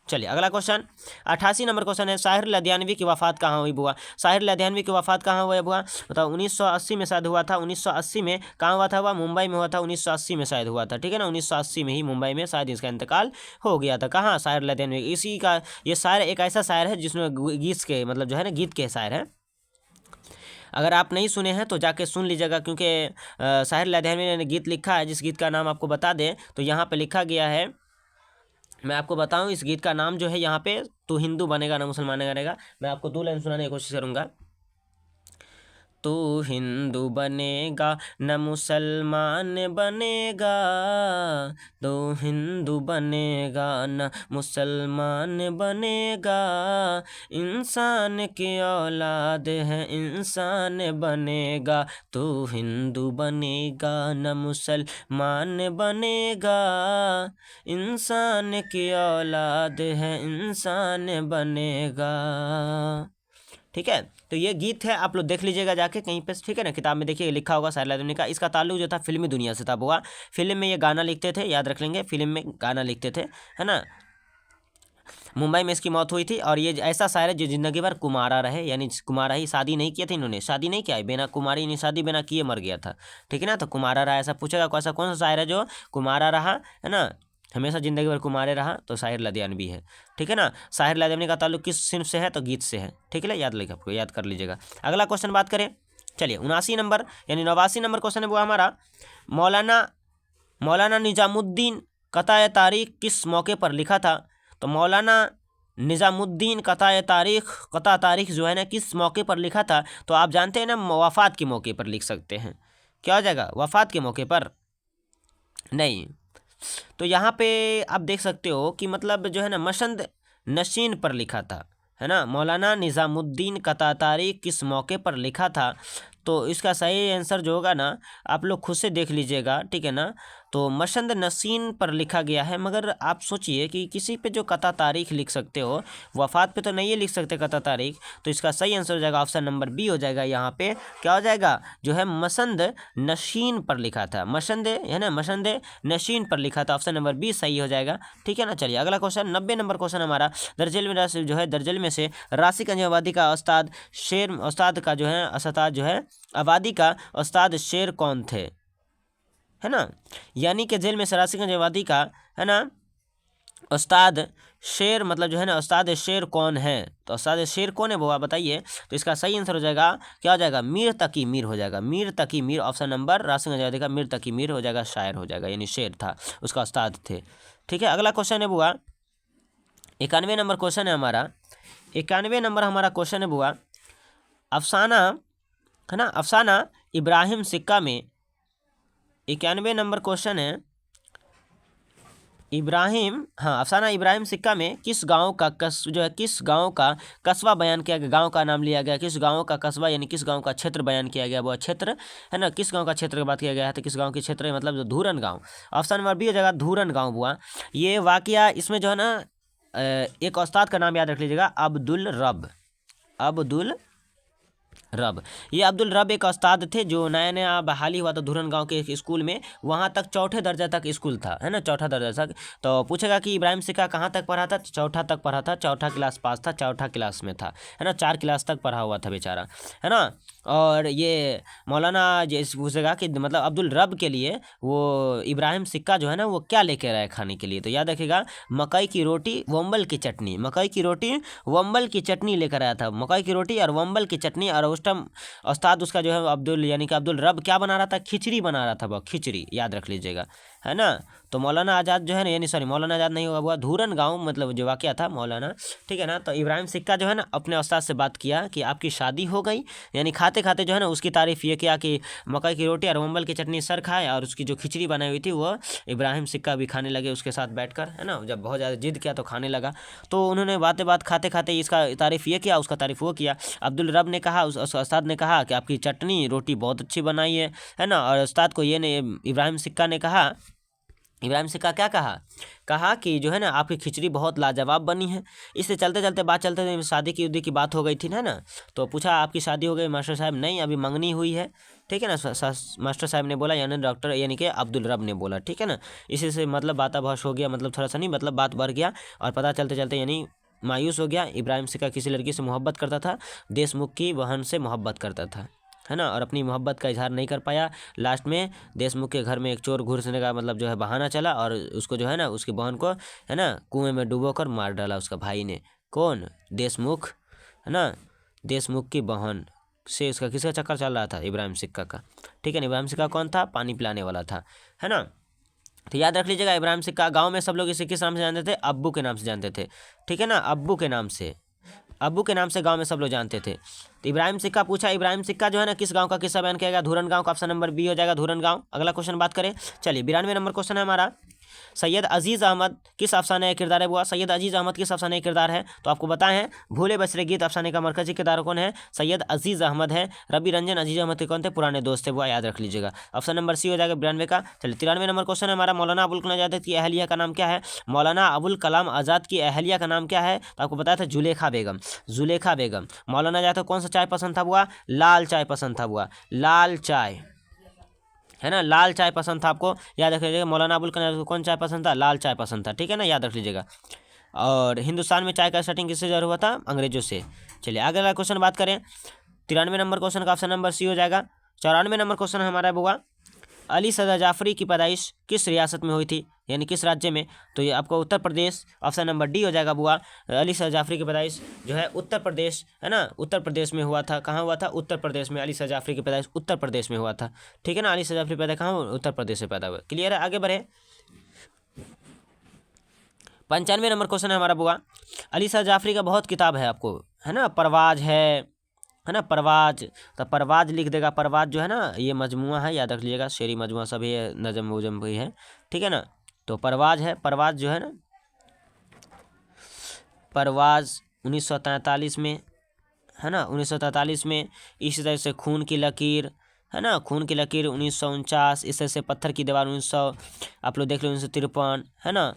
Speaker 2: चलिए अगला क्वेश्चन 88 नंबर क्वेश्चन है। साहिर लुधियानवी की वफ़ात कहाँ हुई बुआ, साहिर लुधियानवी की वफ़ात कहाँ हुआ है बुआ, बताओ। 1980 में शायद हुआ था, 1980 में कहाँ हुआ था, हुआ मुंबई में हुआ था, 1980 में शायद हुआ था। ठीक है ना, 1980 में ही मुंबई में शायद इसका इंतकाल हो गया था। कहाँ, साहिर लुधियानवी। इसी का ये शायर एक ऐसा शायर है जिसमें गीत के मतलब जो है ना, गीत के शायर है। अगर आप नहीं सुने हैं तो जाके सुन लीजिएगा, क्योंकि साहिर लुधियानवी ने गीत लिखा है, जिस गीत का नाम आपको बता दें तो यहाँ पे लिखा गया है, मैं आपको बताऊं इस गीत का नाम जो है यहाँ पे, तू हिंदू बनेगा ना मुसलमान बनेगा। मैं आपको 2 लाइन सुनाने की कोशिश करूँगा। तू हिंदू बनेगा न मुसलमान बनेगा, तू हिंदू बनेगा न मुसलमान बनेगा, इंसान की औलाद है इंसान बनेगा, तू हिंदू बनेगा न मुसलमान बनेगा, इंसान की औलाद है इंसान बनेगा। ठीक है, तो ये गीत है, आप लोग देख लीजिएगा जाके कहीं पे, ठीक है ना, किताब में देखिए लिखा होगा साहिर लुधियानवी का। इसका ताल्लुक जो था फिल्मी दुनिया से था बुआ, फिल्म में ये गाना लिखते थे, याद रख लेंगे, फिल्म में गाना लिखते थे, है ना। मुंबई में इसकी मौत हुई थी, और ये ऐसा शायर है जो जिंदगी भर कुमारा रहे, यानी कुमारा ही, शादी नहीं किया था इन्होंने, शादी नहीं किया, बिना कुमारी नहीं शादी बिना किए मर गया था। ठीक है ना, तो कुमारा रहा, ऐसा पूछेगा ऐसा कौन सा शायर है जो कुमारा रहा, है ना, हमेशा जिंदगी भर कुमारे रहा, तो साहिर लुधियानवी है। ठीक है ना, साहिर लुधियानवी का ताल्लुक किस सिर्फ से है, तो गीत से है। ठीक है, याद लिखा, आपको याद कर लीजिएगा। अगला क्वेश्चन बात करें, चलिए 79 नंबर यानी 89 नंबर क्वेश्चन है वो हमारा। मौलाना निजामुद्दीन कताए तारीख किस मौके पर लिखा था, तो मौलाना निजामुद्दीन कता तारीख जो है ना, किस मौके पर लिखा था, तो आप जानते हैं ना, वफ़ात के मौके पर लिख सकते हैं। क्या हो जाएगा, वफ़ात के मौके पर नहीं, तो यहाँ पे आप देख सकते हो कि मतलब जो है ना, मसंद नशीन पर लिखा था, है ना। मौलाना निज़ामुद्दीन कता तारीख किस मौके पर लिखा था, तो इसका सही आंसर जो होगा ना, आप लोग खुद से देख लीजिएगा, ठीक है ना। तो मसंद नसीन पर लिखा गया है, मगर आप सोचिए कि किसी पे जो कता तारीख लिख सकते हो, वफ़ात पे तो नहीं लिख सकते कता तारीख, तो इसका सही आंसर हो जाएगा ऑप्शन नंबर बी हो जाएगा। यहाँ पे क्या हो जाएगा, जो है मसंद नशीन पर लिखा था, मसंद है ना, मसंद नशीन पर लिखा था, ऑप्शन नंबर बी सही हो जाएगा। ठीक है ना, चलिए अगला क्वेश्चन 90 नंबर क्वेश्चन हमारा। दर्जल में से राशिक आबादी का उस्ताद का जो है उस्ताद जो है आबादी का उस्ताद शेर कौन थे, है ना। यानी कि जेल में से राशिकगंज आबादी का, है ना, उस्ताद शेर मतलब जो है ना, उस्ताद शेर कौन है? तो उस्ताद शेर कौन है बुआ बताइए। तो इसका सही आंसर हो जाएगा, क्या हो जाएगा? मीर तकी मीर हो जाएगा। मीर तकी मीर ऑप्शन नंबर राशि हो जाएगा। मीर तकी मीर हो जाएगा, शायर हो जाएगा, यानी शेर था, उसका उस्ताद थे। ठीक है, अगला क्वेश्चन है बुआ 91 नंबर क्वेश्चन है हमारा। 91 नंबर हमारा क्वेश्चन है बुआ, अफसाना है ना, अफसाना इब्राहिम सिक्का में 91 नंबर क्वेश्चन है इब्राहिम, हाँ, अफसाना इब्राहिम सिक्का में किस गांव का किस गांव का कस्बा बयान किया गया? गांव का नाम लिया गया, किस गांव का कस्बा यानी किस गांव का क्षेत्र बयान किया गया? वो क्षेत्र है ना, किस गांव का क्षेत्र की बात किया गया है? तो किस गांव के क्षेत्र है, मतलब जो धूरन गांव। ऑप्शन नंबर बी हो जाएगा धूरन गांव बुआ। ये वाकया इसमें जो है ना, एक उस्ताद का नाम याद रख लीजिएगा, अब्दुल रब। अब्दुल रब, ये अब्दुल रब एक उस्ताद थे जो नया नया बहाली हुआ था धुरन गांव के एक स्कूल में। वहाँ तक चौथे दर्जा तक स्कूल था, है ना, चौथा दर्जा तक। तो पूछेगा कि इब्राहिम सिक्का कहाँ तक पढ़ा था? चौथा तक पढ़ा था, चौथा क्लास पास था, चौथा क्लास में था, है ना, 4 क्लास तक पढ़ा हुआ था बेचारा, है ना। और ये मौलाना जैसे पूछेगा कि मतलब अब्दुल रब के लिए वो इब्राहिम सिक्का जो है ना वो क्या लेके आया खाने के लिए? तो याद रखिएगा, मकई की रोटी वम्बल की चटनी, मकई की रोटी वम्बल की चटनी लेकर आया था। मकई की रोटी और वम्बल की चटनी। और उस टाइम उस्ताद उसका जो है अब्दुल यानी कि अब्दुल रब क्या बना रहा था? खिचड़ी बना रहा था, वो खिचड़ी याद रख लीजिएगा, है ना। तो मौलाना आज़ाद जो है ना, यानी सॉरी मौलाना आज़ाद नहीं होगा, वो धूरन गांव मतलब जो वाक़या था मौलाना, ठीक है ना। तो इब्राहिम सिक्का जो है ना अपने उस्ताद से बात किया कि आपकी शादी हो गई, यानी खाते खाते जो है ना उसकी तारीफ़ ये किया कि मकई की रोटी और वम्बल की चटनी सर खाए, और उसकी जो खिचड़ी बनाई हुई थी वो इब्राहिम सिक्का भी खाने लगे उसके साथ बैठकर, है ना। जब बहुत ज़्यादा जिद किया तो खाने लगा। तो उन्होंने बातें बात खाते खाते इसका तारीफ़ ये किया, उसका तारीफ़ वो किया। अब्दुल रब ने कहा, उस उस्ताद ने कहा कि आपकी चटनी रोटी बहुत अच्छी बनाई है ना। और उस्ताद को ये ने इब्राहिम सिक्का ने कहा, इब्राहिम सिक्का क्या कहा? कहा कि जो है ना आपकी खिचड़ी बहुत लाजवाब बनी है। इससे चलते चलते बात चलते शादी की उदी की बात हो गई थी ना। तो पूछा आपकी शादी हो गई? मास्टर साहब नहीं, अभी मंगनी हुई है, ठीक है ना। मास्टर साहब ने बोला, यानी डॉक्टर यानी कि अब्दुल रब ने बोला, ठीक है ना। इसी से मतलब बाताभाष हो गया, मतलब थोड़ा सा नहीं, मतलब बात बढ़ गया। और पता चलते चलते यानी मायूस हो गया। इब्राहिम सिक्का किसी लड़की से मोहब्बत करता था, देशमुख की बहन से मोहब्बत करता था, है ना। और अपनी मोहब्बत का इजहार नहीं कर पाया। लास्ट में देशमुख के घर में एक चोर घुसने का मतलब जो है बहाना चला, और उसको जो है ना उसकी बहन को है ना कुएं में डुबोकर मार डाला उसका भाई ने। कौन? देशमुख, है ना। देशमुख की बहन से उसका किसका चक्कर चल रहा था? इब्राहिम सिक्का का, ठीक है ना। इब्राहिम सिक्का कौन था? पानी पिलाने वाला था, है ना। तो याद रख लीजिएगा, इब्राहिम सिक्का गांव में सब लोग इसे किस नाम से जानते थे? अब्बू के नाम से जानते थे, ठीक है ना। अब्बू के नाम से, अब्बू के नाम से गांव में सब लोग जानते थे। तो इब्राहिम सिक्का पूछा, इब्राहिम सिक्का जो है ना किस गांव का किस्सा बयान किया गया? धूरन गांव का। ऑप्शन नंबर बी हो जाएगा धूरन गांव। अगला क्वेश्चन बात करें, चलिए 92 नंबर क्वेश्चन है हमारा, सैयद अजीज़ अहमद किस अफसाने का किरदार है बुआ? सैयद अजीज़ अहमद किस अफसाने का किरदार है? तो आपको बताएं हैं, भूले बसरे गीत अफसाने का मरकजी किरदार कौन है? सैयद अजीज़ अहमद है। रवि रंजन अजीज़ अहमद के कौन थे? पुराने दोस्त थे बुआ, याद रख लीजिएगा। ऑप्शन नंबर सी हो जाएगा 92 का। चलिए 93 नंबर क्वेश्चन है हमारा, मौलाना अबुल कलाम आज़ाद की अहलिया का नाम क्या है? मौलाना अबुल कलाम आज़ाद की अहलिया का नाम क्या है? तो आपको बताया था जुलेखा बेगम, जुलेखा बेगम। मौलाना आज़ाद को कौन सा चाय पसंद था बुआ? लाल चाय पसंद था बुआ, लाल चाय, है ना। लाल चाय पसंद था, आपको याद रख लीजिएगा। मौलाना अबुल कलाम को कौन चाय पसंद था? लाल चाय पसंद था, ठीक है ना, याद रख लीजिएगा। और हिंदुस्तान में चाय का स्टार्टिंग किससे जरूर हुआ था? अंग्रेजों से। चलिए अगला क्वेश्चन बात करें, 93 नंबर क्वेश्चन का ऑप्शन नंबर सी हो जाएगा। 94 नंबर क्वेश्चन हमारा बुआ, अली सदा जाफरी की पैदाइश किस रियासत में हुई थी, यानी किस राज्य में? तो ये आपको Uttar Pradesh, option number D हो जाएगा बुआ। अली सदा जाफरी की पैदाइश जो है उत्तर प्रदेश, है ना, उत्तर प्रदेश में हुआ था। कहाँ हुआ था? उत्तर प्रदेश में। अली सदा जाफरी की पैदाइश उत्तर प्रदेश में हुआ था, ठीक है ना। अली सदा जाफरी पैदा कहाँ हुआ? उत्तर प्रदेश से पैदा हुआ। क्लियर है, आगे बढ़े। 95 नंबर क्वेश्चन है हमारा बुआ, अली सदा जाफरी का बहुत किताब है आपको, है ना। परवाज है ना, परवाज। तो परवाज लिख देगा। परवाज जो है ना ये मजमुआ है, याद रख लीजिएगा। शेरी मजमुआ सभी है, नजम वजम भी है, ठीक है ना। तो परवाज है, परवाज जो है ना, परवाज 1943 में, है ना, 1943 में। इसी तरह से खून की लकीर, है ना, खून की लकीर 1949। इस तरह से पत्थर की दीवार 1900, आप लोग देख लो 1953, है ना।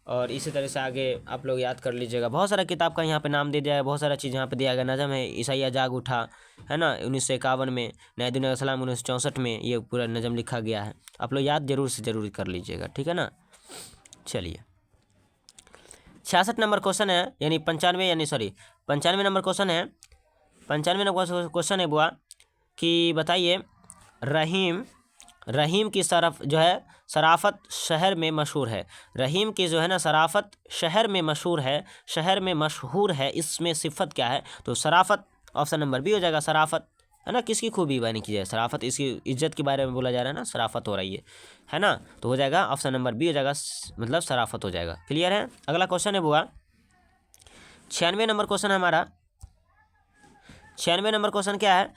Speaker 2: और इसी तरह से आगे आप लोग याद कर लीजिएगा। बहुत सारा किताब का यहाँ पे नाम दे दिया है, बहुत सारा चीज़ यहाँ पे दिया गया। नज़म है ईसाइया जाग उठा, है ना, 1951 में। नया दुनिया का सलाम 1964 में ये पूरा नज़म लिखा गया है। आप लोग याद जरूर से जरूर कर लीजिएगा, ठीक है ना। चलिए 66 नंबर क्वेश्चन है, यानी 95 यानी सॉरी 95 नंबर क्वेश्चन है। 95 नंबर क्वेश्चन है बुआ कि बताइए, रहीम, रहीम की सरफ जो है शराफत शहर में मशहूर है। रहीम की जो है ना शराफत शहर में मशहूर है, शहर में मशहूर है, इसमें सिफत क्या है? तो शराफत, ऑप्शन नंबर बी हो जाएगा शराफत, है ना। किसकी खूबी बयान की जाए? शराफत, इसकी इज्जत के बारे में बोला जा रहा है ना, शराफत हो रही है ना। तो हो जाएगा ऑप्शन नंबर बी हो जाएगा, मतलब शराफत हो जाएगा। क्लियर है। अगला क्वेश्चन है बुआ 96 नंबर क्वेश्चन है हमारा। 96 नंबर क्वेश्चन क्या है?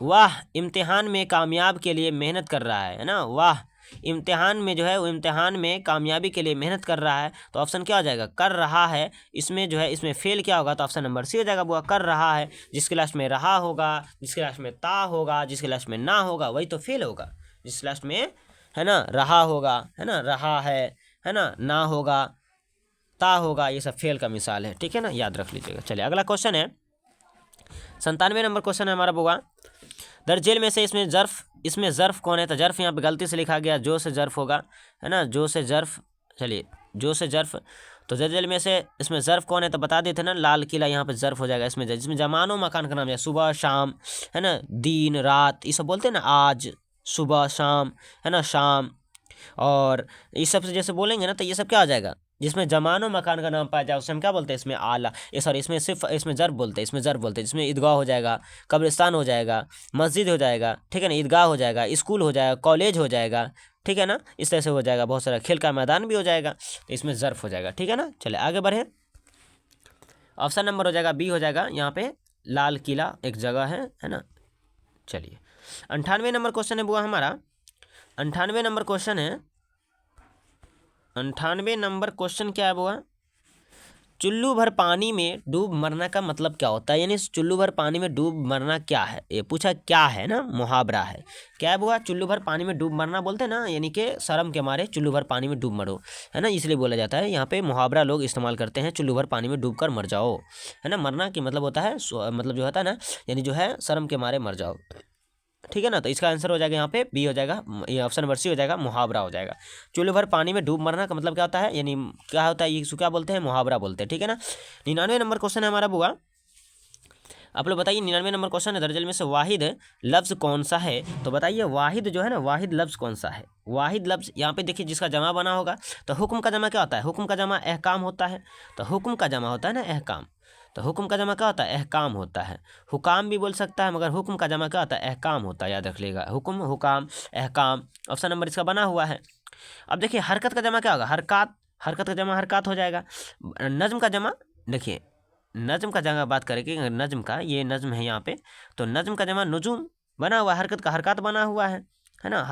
Speaker 2: वाह इम्तिहान में कामयाब के लिए मेहनत कर रहा है ना। वाह इम्तिहान में जो है वो इम्तिहान में कामयाबी के लिए मेहनत कर रहा है। तो ऑप्शन क्या हो जाएगा? कर रहा है। इसमें जो है इसमें फेल क्या होगा? तो ऑप्शन नंबर सी हो जाएगा बुआ, कर रहा है। जिसके लास्ट में रहा होगा, जिसके लास्ट में ता होगा, जिसके लास्ट में ना होगा, वही तो फेल होगा। जिसके लास्ट में है ना रहा होगा, है ना, रहा है ना होगा, ता होगा, ये सब फेल का मिसाल है। ठीक है ना, याद रख लीजिएगा। चलिए अगला क्वेश्चन है 97 नंबर क्वेश्चन है हमारा बुआ। दरजेल में से इसमें ज़र्फ कौन है? तो ज़र्फ यहाँ पे गलती से लिखा गया, जो से ज़र्फ होगा, है ना, जो से ज़र्फ। चलिए जो से ज़र्फ, तो दरजेल में से इसमें ज़र्फ कौन है? तो बता देते ना, लाल किला यहाँ पे ज़र्फ हो जाएगा। इसमें जिसमें जमानो मकान का नाम है, सुबह शाम, है ना, दिन रात, ये सब बोलते हैं ना, आज सुबह शाम, है ना, शाम, और इस सब से जैसे बोलेंगे ना तो ये सब क्या हो जाएगा? जिसमें जमानो मकान का नाम पाया जाए उसे हम क्या बोलते हैं? इसमें आला, ये सॉरी इसमें सिर्फ इसमें ज़र्फ बोलते हैं, इसमें ज़र्फ बोलते हैं। इसमें ईदगाह हो जाएगा, कब्रिस्तान हो जाएगा, मस्जिद हो जाएगा, ठीक है ना, ईदगाह हो जाएगा, स्कूल हो जाएगा, कॉलेज हो जाएगा, ठीक है ना, इस तरह से हो जाएगा। बहुत सारा खेल का मैदान भी हो जाएगा, तो इसमें ज़र्फ हो जाएगा। ठीक है ना। चलिए आगे बढ़े। ऑप्शन नंबर हो जाएगा बी हो जाएगा। यहाँ पे लाल किला एक जगह है ना। चलिए 98 नंबर क्वेश्चन है बुआ हमारा। 98 नंबर क्वेश्चन है, 98 नंबर क्वेश्चन क्या है बुआ? चुल्लू भर पानी में डूब मरना का मतलब क्या होता है? यानी चुल्लू भर पानी में डूब मरना क्या है? ये पूछा क्या है ना, मुहावरा है। क्या है बुआ? चुल्लू भर पानी में डूब मरना बोलते हैं ना, यानी कि शर्म के मारे चुल्लू भर पानी में डूब मरो, है ना, इसलिए बोला जाता है। यहाँ पे मुहावरा लोग इस्तेमाल करते हैं, चुल्लू भर पानी में डूब कर मर जाओ, है ना। मरना की मतलब होता है मतलब जो होता है ना, यानी जो है शर्म के मारे मर जाओ। ठीक है ना। तो इसका आंसर हो जाएगा यहाँ पे बी हो जाएगा, ये ऑप्शन नंबर सी हो जाएगा, मुहावरा हो जाएगा। चूल्हे भर पानी में डूब मरना का मतलब क्या होता है? यानी क्या होता है? ये इसको क्या बोलते हैं? मुहावरा बोलते हैं। ठीक है ना। 99 नंबर क्वेश्चन है हमारा बुआ। आप लोग बताइए 99 नंबर क्वेश्चन है, दरअसल में से वाहिद लफ्ज़ कौन सा है? तो बताइए वाहिद जो है ना, वाहिद लफ्ज़ कौन सा है? वाहिद लफ्ज़ यहाँ पे देखिए जिसका जमा बना होगा, तो हुक्म का जमा क्या होता है? हुक्म का जमा अहकाम होता है। तो हुक्म का जमा होता है ना अहकाम, तो हुक्म का जमा क्या होता है? अहकाम होता है। हुकाम भी बोल सकता है, मगर हुक्म का जमा क्या होता है? अहकाम होता है, याद रख लेगा। हुक्म, हुकाम, अहकाम, ऑप्शन नंबर इसका बना हुआ है। अब देखिए हरकत का जमा क्या होगा? हरकत, हरकत का जमा हरकत हो जाएगा। नज्म का जमा, देखिए नज्म का जमा बात करेंगे, नज्म का, ये नज्म है यहाँ पे, तो नज्म का जमा नुजुम बना हुआ है। हरकत का हरकत बना हुआ है ना।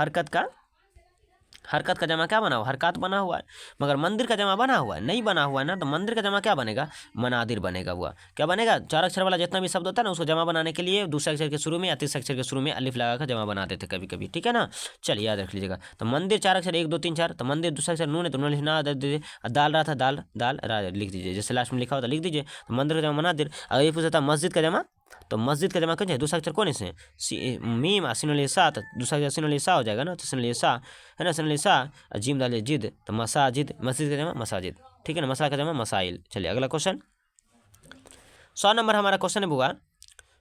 Speaker 2: हरकत का जमा क्या बना हुआ? हरकत बना हुआ है। मगर मंदिर का जमा बना हुआ है? नहीं बना हुआ है ना। तो मंदिर का जमा क्या बनेगा? मनादिर बनेगा। हुआ क्या बनेगा? 4 अक्षर वाला जितना भी शब्द होता है ना, उसको जमा बनाने के लिए दूसरे अक्षर के शुरू में या तीसरे अक्षर के शुरू में अलिफ लगा कर जमा बनाते थे कभी कभी। ठीक है ना। चलिए याद रख लीजिएगा। तो मंदिर 4 अक्षर 1 2 3 4, तो मंदिर दूसरा अक्षर नून है तो नून लिखना, दाल रहा था दाल दाल रा लिख दीजिए, जैसे लास्ट में लिखा होता लिख दीजिए। तो मंदिर का जमा मनादिर। अगर ये पूछा था मस्जिद का जमा, तो मस्जिद का जमा कौन है? दूसरा अक्षर कौन है इसमें? मीम सिनोलिसा, तो दूसरा अक्षर सिनोलिसा हो जाएगा ना। तो सिनोलिसा, है ना, सिनोलिसा, जीम डालिए जिद, तो मसाजिद, मस्जिद का जमा मसाजिद। ठीक है ना। मसा का जमा मसाइल। चलिए अगला क्वेश्चन 100 नंबर हमारा क्वेश्चन है बुआ।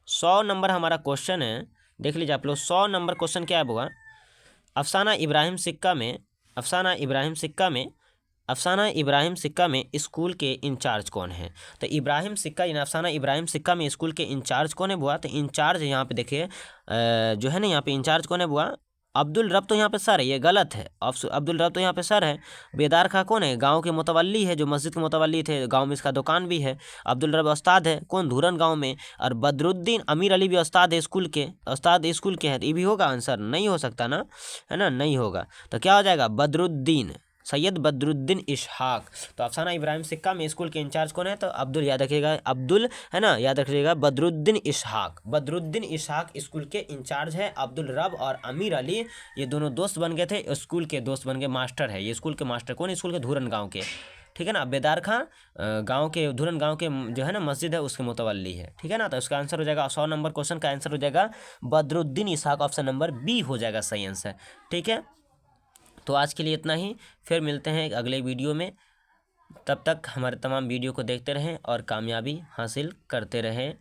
Speaker 2: 100 नंबर हमारा क्वेश्चन है, देख लीजिए आप लोग। 100 नंबर क्वेश्चन क्या है बुआ? अफसाना इब्राहिम सिक्का में, अफसाना इब्राहिम सिक्का में, अफसाना इब्राहिम सिक्का में स्कूल के इंचार्ज कौन है? तो इब्राहिम सिक्का, अफसाना इब्राहिम सिक्का में स्कूल के इंचार्ज कौन है बुआ? तो इंचार्ज यहाँ पे देखिए जो है ना, यहाँ पे इंचार्ज कौन है बुआ? अब्दुल रब तो यहाँ पे सर है, ये गलत है। अब्दुल रब तो यहाँ पे सर है। बेदार खां कौन है? गांव के मुतवल्ली है, जो मस्जिद के मुतवल्ली थे, गांव में इसका दुकान भी है। अब्दुल रब उस्ताद है, कौन? धूरन गांव में। और बदरुद्दीन अमीर अली भी उस्ताद है स्कूल के, उस्ताद स्कूल के है। तो ये भी होगा आंसर? नहीं हो सकता ना, है ना, नहीं होगा। तो क्या हो जाएगा? बदरुद्दीन, सैयद बदरुद्दीन इशहाक। तो अफसाना इब्राहिम सिक्का में स्कूल के इंचार्ज कौन है? तो अब्दुल, याद रखिएगा अब्दुल, है ना, याद रखिएगा बदरुद्दीन इशहाक। बदरुद्दीन इशहाक स्कूल के इंचार्ज है। अब्दुल रब और अमीर अली ये दोनों दोस्त बन गए थे, स्कूल के दोस्त बन गए, मास्टर है ये स्कूल के। मास्टर कौन? स्कूल के धूरन गाँव के। ठीक है ना। बेदार खां गांव के, धूरन गांव के जो है ना मस्जिद है उसके मुतवल्ली है। ठीक है ना। तो इसका आंसर हो जाएगा 100 नंबर क्वेश्चन का आंसर हो जाएगा Badruddin Ishaq, option number B हो जाएगा सही आंसर। ठीक है। तो आज के लिए इतना ही, फिर मिलते हैं अगले वीडियो में। तब तक हमारे तमाम वीडियो को देखते रहें और कामयाबी हासिल करते रहें।